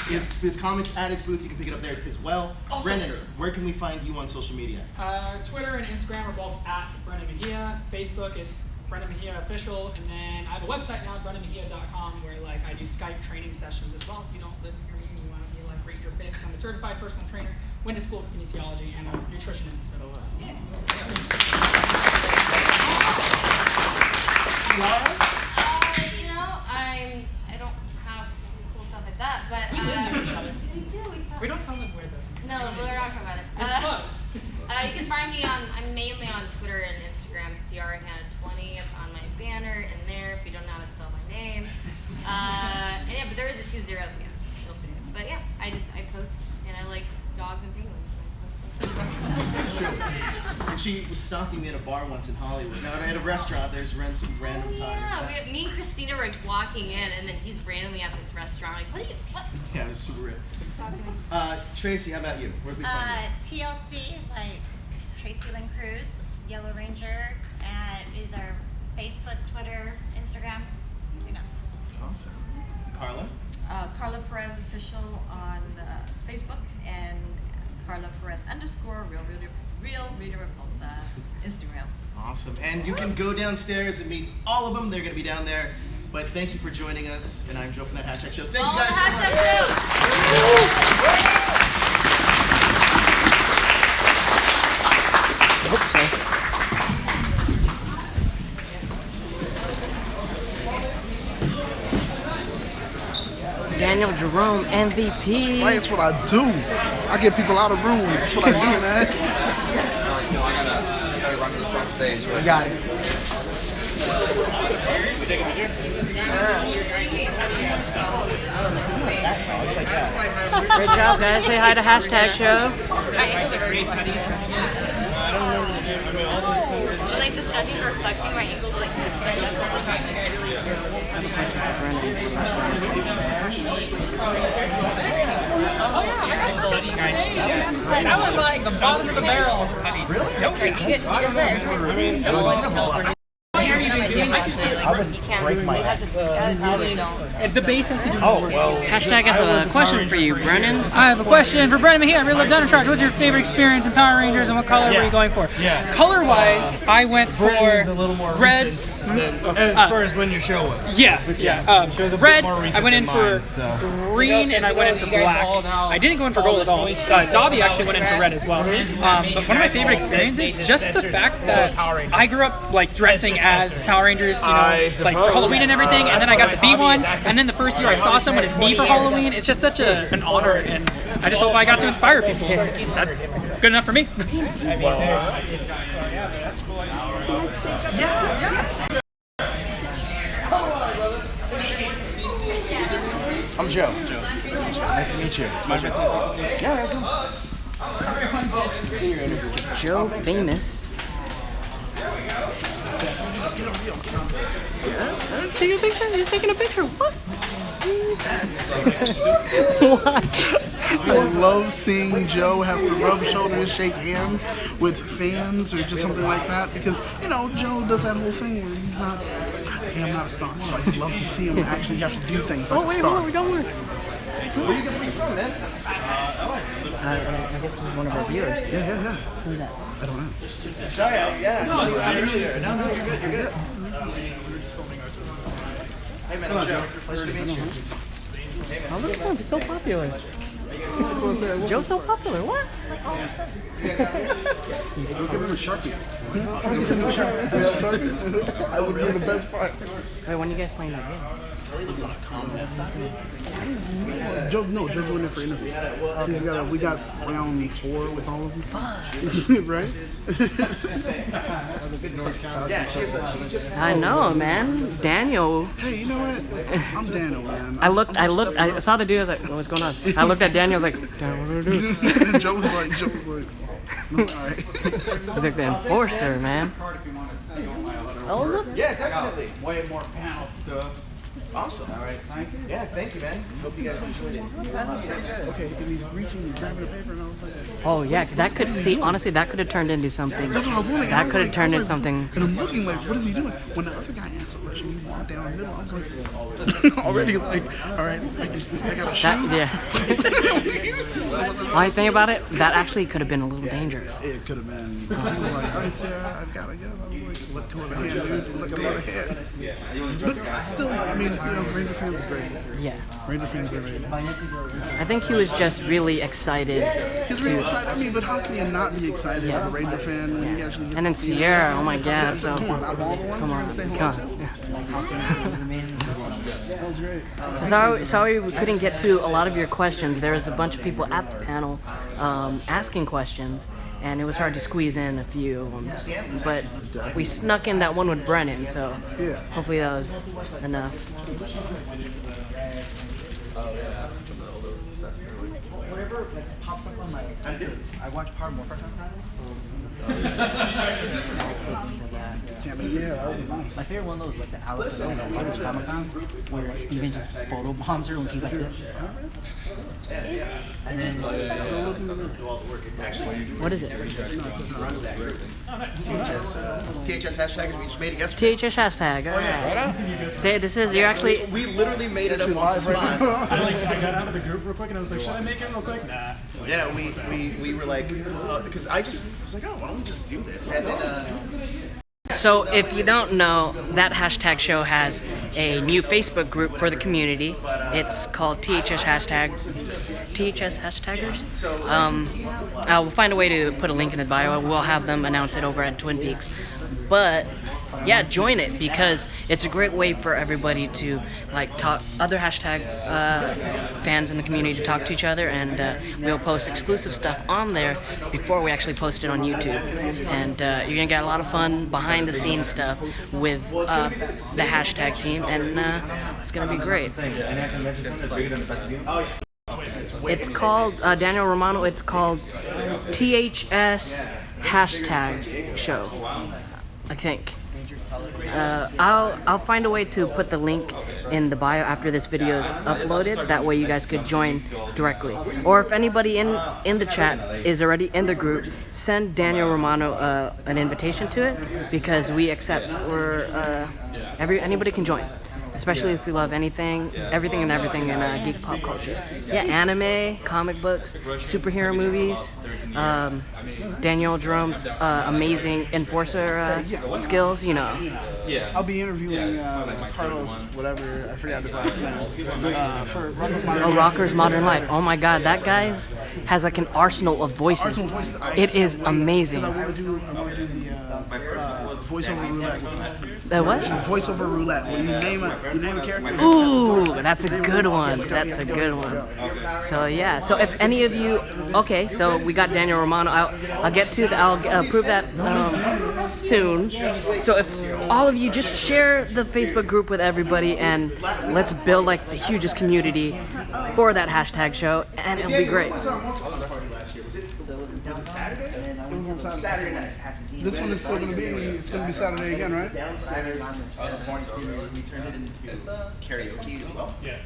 it. His comics at his booth. You can pick it up there as well. Also Brennan, true. where can we find you on social media? Twitter and Instagram are both at Brennan Mejia. Facebook is Brennan Mejia Official, and then I have a website now, brennanmejia.com, where I do Skype training sessions as well. If you don't live near me and you want to be Ranger Fit, because I'm a certified personal trainer, went to school for kinesiology, and a nutritionist. So, yeah. I don't have cool stuff like that, but we live near each other. We do. We don't tell them where the. No, we're not talking about it. It's close. You can find me I'm mainly on Twitter and Instagram, Ciara Hanna 20. It's on my banner in there if you don't know how to spell my name. And yeah, but there is a 20 at the end. You'll see it. But yeah, I post, and I like dogs and penguins. It's true. And she was stalking me at a bar once in Hollywood. No, at a restaurant. There's some random time. Yeah, me and Christina were walking in, and then he's randomly at this restaurant. What? Yeah, it was super weird. Tracy, how about you? Where can we find you? TLC, Tracy Lynn Cruz, Yellow Ranger, and either Facebook, Twitter, Instagram. You know. Awesome. Carla? Carla Perez Official on Facebook and Carla Perez _ Real Reader Repulsa Instagram. Awesome. And you can go downstairs and meet all of them. They're going to be down there. But thank you for joining us. And I'm Joe from that Hashtag Show. Thank you guys so much. Daniel Jerome, MVP. That's what I do. I get people out of rooms. That's what I do, man. I gotta run to the front stage. I got it. Great job, guys. Say hi to Hashtag Show. Like the statues were flexing, my ankles were bent up all the time. Oh yeah, I got some stuff today. That was the bottom of the barrel. Really? That was I would break my head. The base has to do with Hashtag has a question for you, Brennan. I have a question for Brennan Mejia. I really love Dino Charge. What's your favorite experience in Power Rangers, and what color were you going for? Yeah. Color-wise, I went for a little more red. As far as when your show was. Yeah. Red. more recent I went in than for mine, so. green, and I went in for black. I didn't go in for gold at all. Dobby actually went in for red as well. But one of my favorite experiences, just the fact that I grew up dressing as Power Rangers, for Halloween and everything, and then I got to be one, and then the first year I saw someone as me for Halloween. It's just such an honor, and I just hope I got to inspire people. That's good enough for me. I'm Joe. Nice to meet you. It's my turn. Yeah, Joe Famous. Taking a picture? He's taking a picture. What? Why? I love seeing Joe have to rub shoulders, shake hands with fans or just something like that because, you know, Joe does that whole thing where he's not, hey, I'm not a star. So I just love to see him actually have to do things like a star. Wait, don't worry. Where you from, man? I guess this is one of our viewers. Yeah. Who's that? I don't know. Sorry, yeah. No, earlier. No, you're good. You're good. Hey, man, I'm Joe. Pleasure to meet you. Hey, man. Oh, look at him. He's so popular. Joe's so popular. What? Like all of a sudden. Go give him a Sharpie. I would be the best part. Wait, when are you guys playing that game? Really looks like a contest. Joe's doing it for interview. We got round 4 with all of them. Right? Yeah, she just. I know, man. Daniel. Hey, you know what? I'm Daniel, man. I saw the dude. I was like, what's going on? I looked at Daniel. I was like, Daniel, what do I do? Joe was like, no, all right. He's like the enforcer, man. Oh, look. Yeah, definitely. Way more panel stuff. Awesome. All right, thank you. Yeah, thank you, man. Hope you guys enjoyed it. That was pretty good. Okay, and he's reaching and grabbing a paper and I was like, Oh yeah, that could honestly that could have turned into something. that's what I was wondering. That could have turned into something. And I'm looking like, what is he doing? When the other guy answered the question, he walked down the middle. I was like, already like, all right, I got a shoe. Yeah. Only thing about it, that actually could have been a little dangerous. It could have been. He was like, all right, Ciara, I've got to go. I was like, let go of the hand, dude. Let go of the hand. But still, I mean, you know, Ranger fans are great. Yeah. Ranger fans are great. I think he was just really excited. He's really excited. I mean, but how can you not be excited as a Ranger fan when you actually get And then to see Ciara, him? oh my God. So Come on, out of all the ones you're going to say hello to? That was great. Sorry we couldn't get to a lot of your questions. There was a bunch of people at the panel asking questions, and it was hard to squeeze in a few of them. But we snuck in that one with Brennan, so hopefully that was enough. Whatever pops up on my, I watch Power more first time. Yeah, that would be nice. My favorite one of those like the Alice in Comic-Con where like Steven just photo bombs her when she's like this. And then what is it? THS hashtag. We just made it yesterday. THS hashtag. All right. Say this is you're actually. We literally made it up on the spot. I got out of the group real quick and I was like, should I make it real quick? Nah. Yeah, we were like, because I was like, oh, why don't we just do this? And then. So if you don't know, that hashtag show has a new Facebook group for the community. It's called THS Hashtaggers. I'll find a way to put a link in the bio. We'll have them announce it over at Twin Peaks. But yeah, join it because it's a great way for everybody to like talk other hashtag fans in the community to talk to each other, and we'll post exclusive stuff on there before we actually post it on YouTube. And you're gonna get a lot of fun behind the scenes stuff with the hashtag team, and it's gonna be great. It's called Daniel Romano. It's called THS hashtag show, I think. I'll find a way to put the link in the bio after this video is uploaded. That way you guys could join directly. Or if anybody in the chat is already in the group, send Daniel Romano an invitation to it because we accept. Anybody can join. Especially if you love everything in geek pop culture. Yeah, anime, comic books, superhero movies, Daniel Jerome's amazing enforcer skills, you know. Yeah. I'll be interviewing Carlos, whatever, I forgot his last name, for Rockers Modern Life. Rockers Modern Life. Oh my God, that guy has like an arsenal of voices. It is amazing. I want to do the voiceover roulette with him. The what? Voiceover roulette. When you name a character. Ooh, that's a good one. That's a good one. So yeah. So if any of you, okay, so we got Daniel Romano. I'll get to. I'll prove that soon. So if all of you just share the Facebook group with everybody, and let's build like the hugest community for that hashtag show, and it'll be great. What was our Morphin party last year? Was it Saturday? It was on Saturday night. This one is still going to be, it's going to be Saturday again, right? Downstairs, we turned it into karaoke as well. Yeah.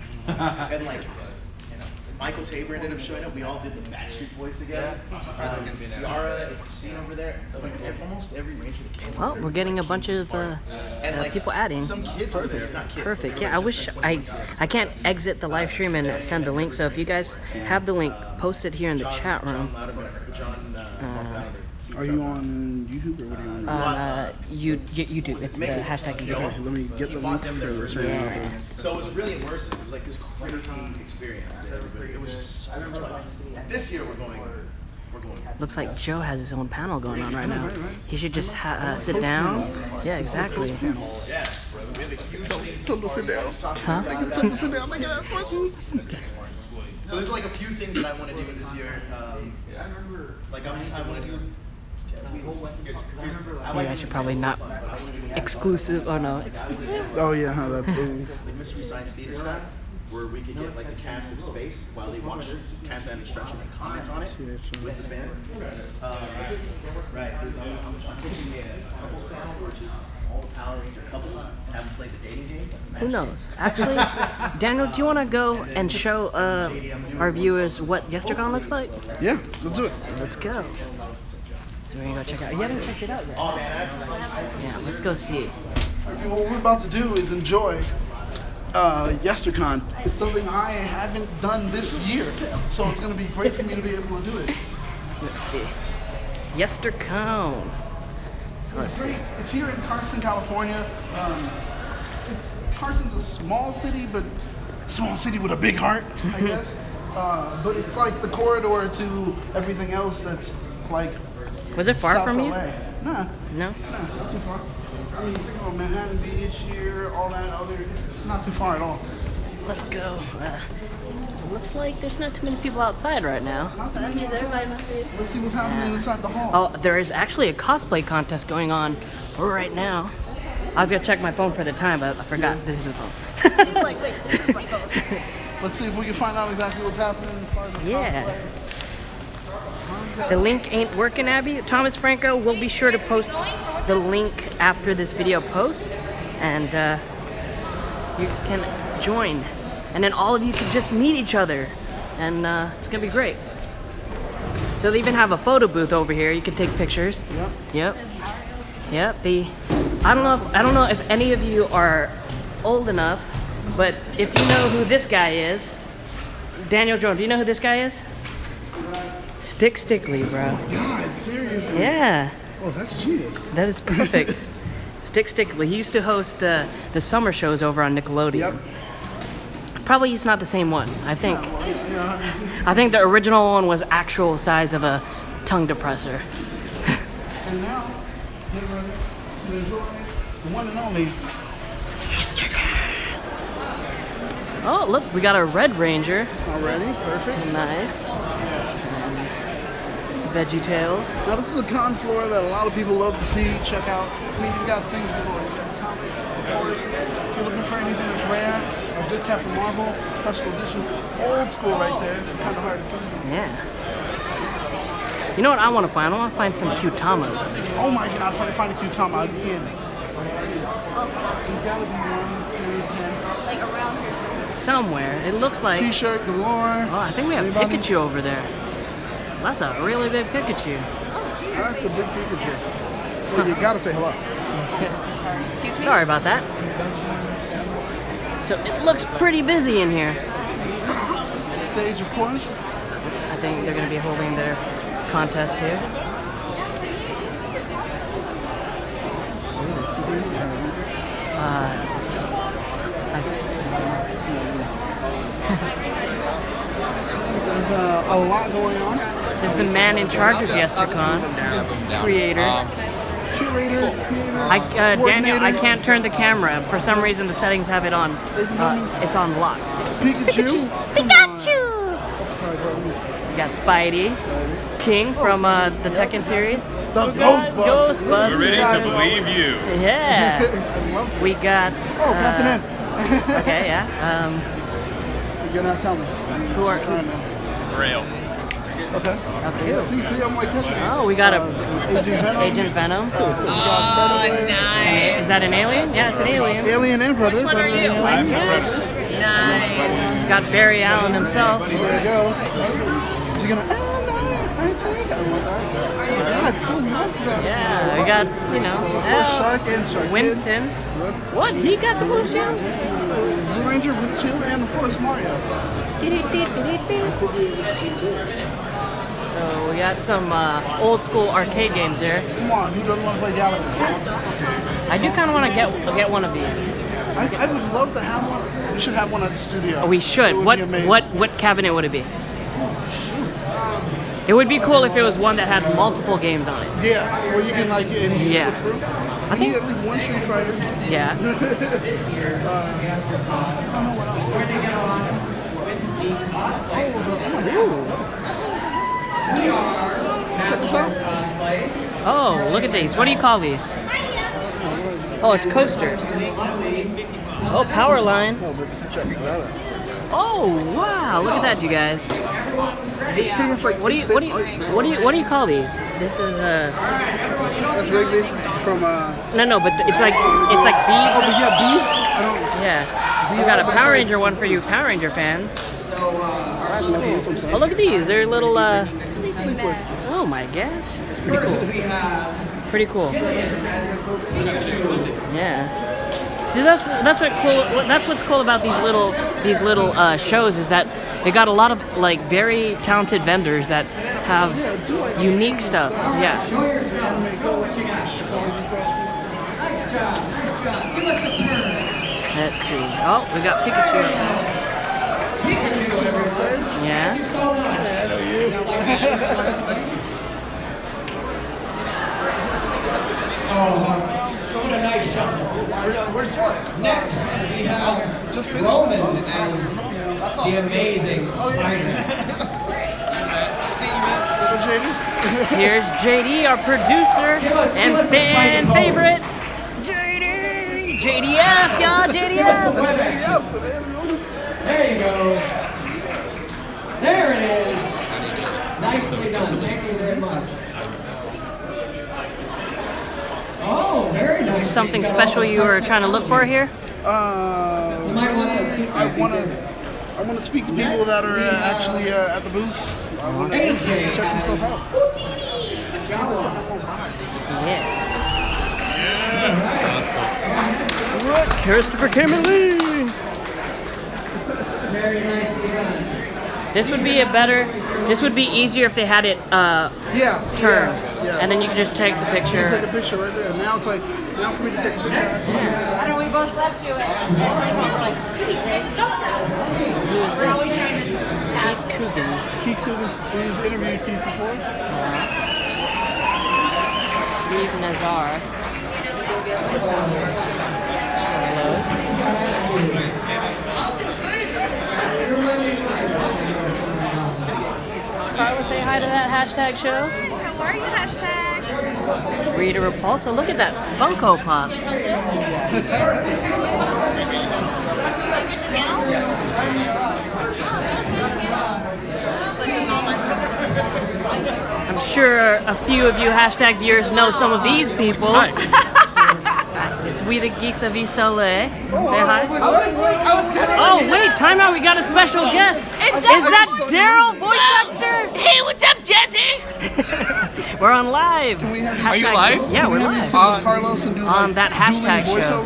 And like, Michael Tabor ended up showing up. We all did the Backstreet Boys together. Ciara and Christine over there. Like, almost every ranger that came. Well, we're getting a bunch of people adding. Some kids were there, not kids. Perfect. Yeah, I wish I can't exit the live stream and send the link. So if you guys have the link, post it here in the chat room. Are you on YouTube or what are you on? YouTube. It's the hashtag YouTube. Let me get the link for this. Yeah. So it was really immersive. It was like this crazy experience. It was just so much fun. This year we're going. Looks like Joe has his own panel going on right now. He should just sit down. Yeah, exactly. Yeah. We have a huge Tell him to sit down. Huh? Tell him to sit down. Make it ask questions. So there's like a few things that I want to do this year. Like I want to do. I should probably not exclusive. Oh no. Oh yeah, that's like Mystery Science Theater style, where we could get like the cast of Space while they watch Countdown Destruction and comment on it with the fans. Right. I'm pitching a couples panel, which is all the Power Ranger couples haven't played the dating game. Who knows? Actually, Daniel, do you want to go and show our viewers what Yestercon looks like? Yeah, let's do it. Let's go. So we're gonna go check out. You haven't checked it out yet. Yeah, let's go see. What we're about to do is enjoy Yestercon. It's something I haven't done this year, so it's gonna be great for me to be able to do it. Let's see. Yestercon. So let's see. It's here in Carson, California. Carson's a small city, but small city with a big heart, I guess. But it's like the corridor to everything else that's like. Was it far South from you? LA. Nah. No? Nah, not too far. I mean, think about Manhattan Beach here, all that other. It's not too far at all. Let's go. It looks like there's not too many people outside right now. Let's see what's happening inside the hall. Oh, there is actually a cosplay contest going on right now. I was gonna check my phone for the time, but I forgot this is the phone. Let's see if we can find out exactly what's happening. Yeah. The link ain't working, Abby. Thomas Franco will be sure to post the link after this video post, and you can join. And then all of you can just meet each other, and it's gonna be great. So they even have a photo booth over here. You can take pictures. Yep. I don't know if any of you are old enough, but if you know who this guy is, Daniel Jones, do you know who this guy is? Stickly, bro. Oh my God, seriously? Yeah. Oh, that's genius. That is perfect. Stickly. He used to host the summer shows over on Nickelodeon. Yep. Probably it's not the same one. I think. I think the original one was actual size of a tongue depressor. And now, get ready to enjoy the one and only Yestercon. Oh, look, we got a Red Ranger. Already, perfect. Nice. Veggie Tales. Now this is a con floor that a lot of people love to see, check out. I mean, you've got things galore. You've got comics, of course. If you're looking for anything that's rare, a good Captain Marvel, special edition, old school right there. It's kind of hard to find. Yeah. You know what I want to find? I want to find some Q-Tamas. Oh my God, if I can find a Q-Tama, I'd be in. There's gotta be 1, 2, 10. Like around here somewhere. Somewhere. It looks like... T-shirt galore. Oh, I think we have Pikachu over there. That's a really big Pikachu. That's a big Pikachu. Well, you gotta say hello. Excuse me? Sorry about that. So it looks pretty busy in here. Stage, of course. I think they're going to be holding their contest here. There's a lot going on. There's the man in charge of Yestercon, creator. Curator, Daniel, I can't turn the camera. For some reason, the settings have it on. It's on lock. Pikachu. We got Spidey, King from the Tekken series. The Ghostbusters. We're ready to believe you. Yeah. We got. Captain N. Okay, yeah. You're gonna have to tell me. Who are? Grail. Okay. Yeah, see, I'm like catching. Oh, we got a Agent Venom. Agent Venom. Is that an alien? Yeah, it's an alien. Alien and Predator. Which one are you? I'm the Predator. Nice. Got Barry Allen himself. There you go. Is he gonna? I think. Oh my God, so much. Yeah, we got Shark and Shark. Winston. What? He got the blue shield? Blue Ranger with shield and of course Mario. So we got some old school arcade games there. Come on, who doesn't want to play Galaxy? I do kind of want to get one of these. I would love to have one. We should have one at the studio. Oh, we should. It would What be amazing. what cabinet would it be? It would be cool if it was one that had multiple games on it. Yeah, where you can like flip through. I think at least one Street Fighter. Yeah. Oh, look at these. What do you call these? Oh, it's coasters. Oh, power line. Oh, wow! Look at that, you guys. What do you call these? This is That's Wrigley from No, but it's like beads. Oh, but yeah, beads. Yeah. We got a Power Ranger one for you Power Ranger fans. That's cool. Oh, look at these. They're little oh my gosh. That's pretty cool. Pretty cool. Yeah. See, that's what's cool about these little shows is that they got a lot of like very talented vendors that have unique stuff. Yeah. Let's see. Oh, we got Pikachu. Yeah. What a nice shuffle. Next, we have Roman as the amazing Spider-Man. Here's JD, our producer and fan favorite. JD! JDF, y'all, JDF! There you go. There it is. Nicely done. Thank you very much. Oh, very nice. Is there something special you were trying to look for here? I want to speak to people that are actually at the booth. I want to check some stuff out. Yeah. Christopher Khayman Lee. Very nicely done. This would be easier if they had it turned. Yeah. And then you can just take the picture. You can take a picture right there. Now it's like, now for me to take a picture. I know we both left you and we were like, hey, Grace, don't ask. We're always trying to ask. Keith Coogan. We interviewed Keith before. Steve Nazar. Carla, say hi to that hashtag show. How are you, hashtag? Rita Repulsa. Look at that Funko Pop. I'm sure a few of you hashtag viewers know some of these people. It's We the Geeks of East LA. Say hi. Oh wait, time out. We got a special guest. Is that Daryl, voice actor? Hey, what's up, Jesse? We're on live. Are you live? Yeah, we're live. Carlos and do on that hashtag show.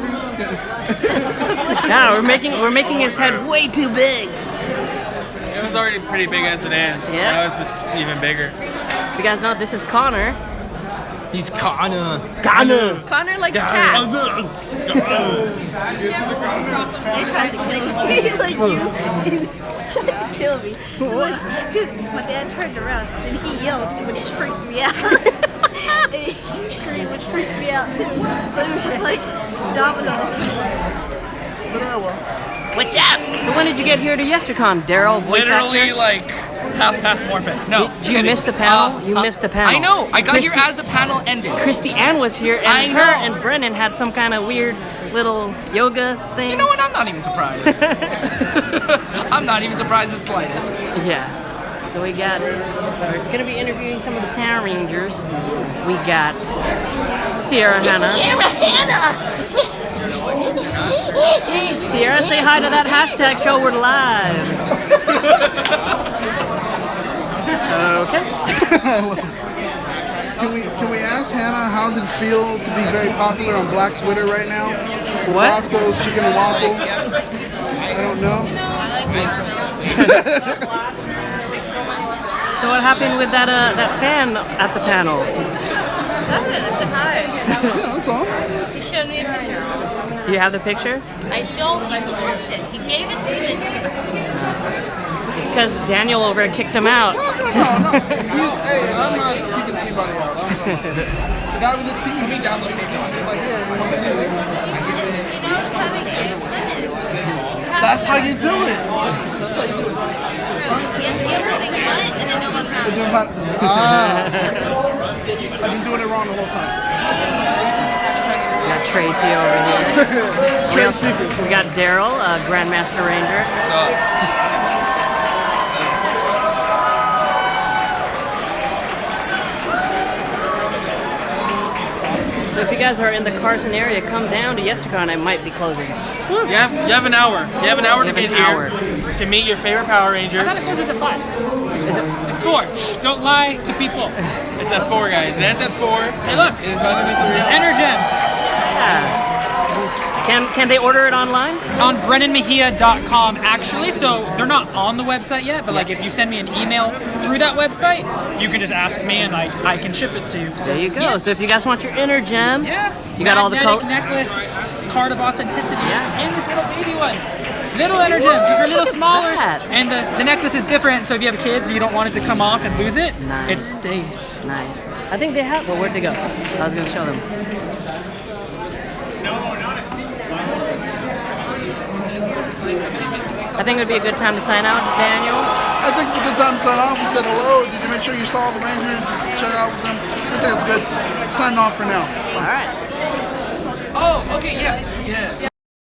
Yeah, we're making his head way too big. It was already pretty big as it is. Yeah. Now it's just even bigger. You guys know this is Connor. He's Connor. Connor likes cats. They tried to kill me, like you. Tried to kill me. My dad turned around and he yelled, which freaked me out. And he screamed, which freaked me out too. But it was just like domino. What's up? So when did you get here to Yestercon, Daryl, voice Literally actor? like half past morphin. No. Did you miss the panel? You missed the panel. I know. I got here as the panel ended. Chrysti Ane was here, and I her know. and Brennan had some kind of weird little yoga thing. You know what? I'm not even surprised. I'm not even surprised the slightest. Yeah. So we got, we're going to be interviewing some of the Power Rangers. We got Ciara Hanna. Ciara Hanna! Ciara, say hi to that hashtag show. We're live. Okay. Can we ask Hannah how does it feel to be very popular on Black Twitter right now? What? Roscoe's Chicken and Waffles. I don't know. So what happened with that that fan at the panel? Nothing. I said hi. Yeah, that's all. He showed me a picture. Do you have the picture? I don't. He kept it. He gave it to me, then took it back. It's because Daniel over kicked him out. What are you talking about? No, hey, I'm not kicking anybody out. The guy with the team. He's like, here, you want to see this? He knows how to get women. That's how you do it. That's how you do it. He has to get what they want, and they don't want to have it. I've been doing it wrong the whole time. We got Tracy over here. We got Daryl, Grandmaster Ranger. What's up? So if you guys are in the Carson area, come down to Yestercon. I might be closing. You have an hour. You have an hour to get here to meet your favorite Power Rangers. I thought it closes at 5. It's 4. Shh, don't lie to people. It's at 4, guys. It ends at 4. Hey, look, it's about to be 3. Energems. Yeah. Can they order it online? On BrennanMejia.com, actually. So they're not on the website yet, but like if you send me an email through that website, you can just ask me and like I can ship it to you. So There you go. yes. So if you guys want your inner gems, Yeah. you got all the magnetic necklace, card of authenticity, and these little baby ones. Little energems, which are a little smaller. And the necklace is different, so if you have kids and you don't want it to come off and lose it, it stays. Nice. I think they have. Well, where'd they go? I was going to show them. I think it would be a good time to sign out, Daniel. I think it's a good time to sign off and said hello. Did you make sure you saw the Rangers and check out with them? I think it's good. Signing off for now. All right. Oh, okay, yes.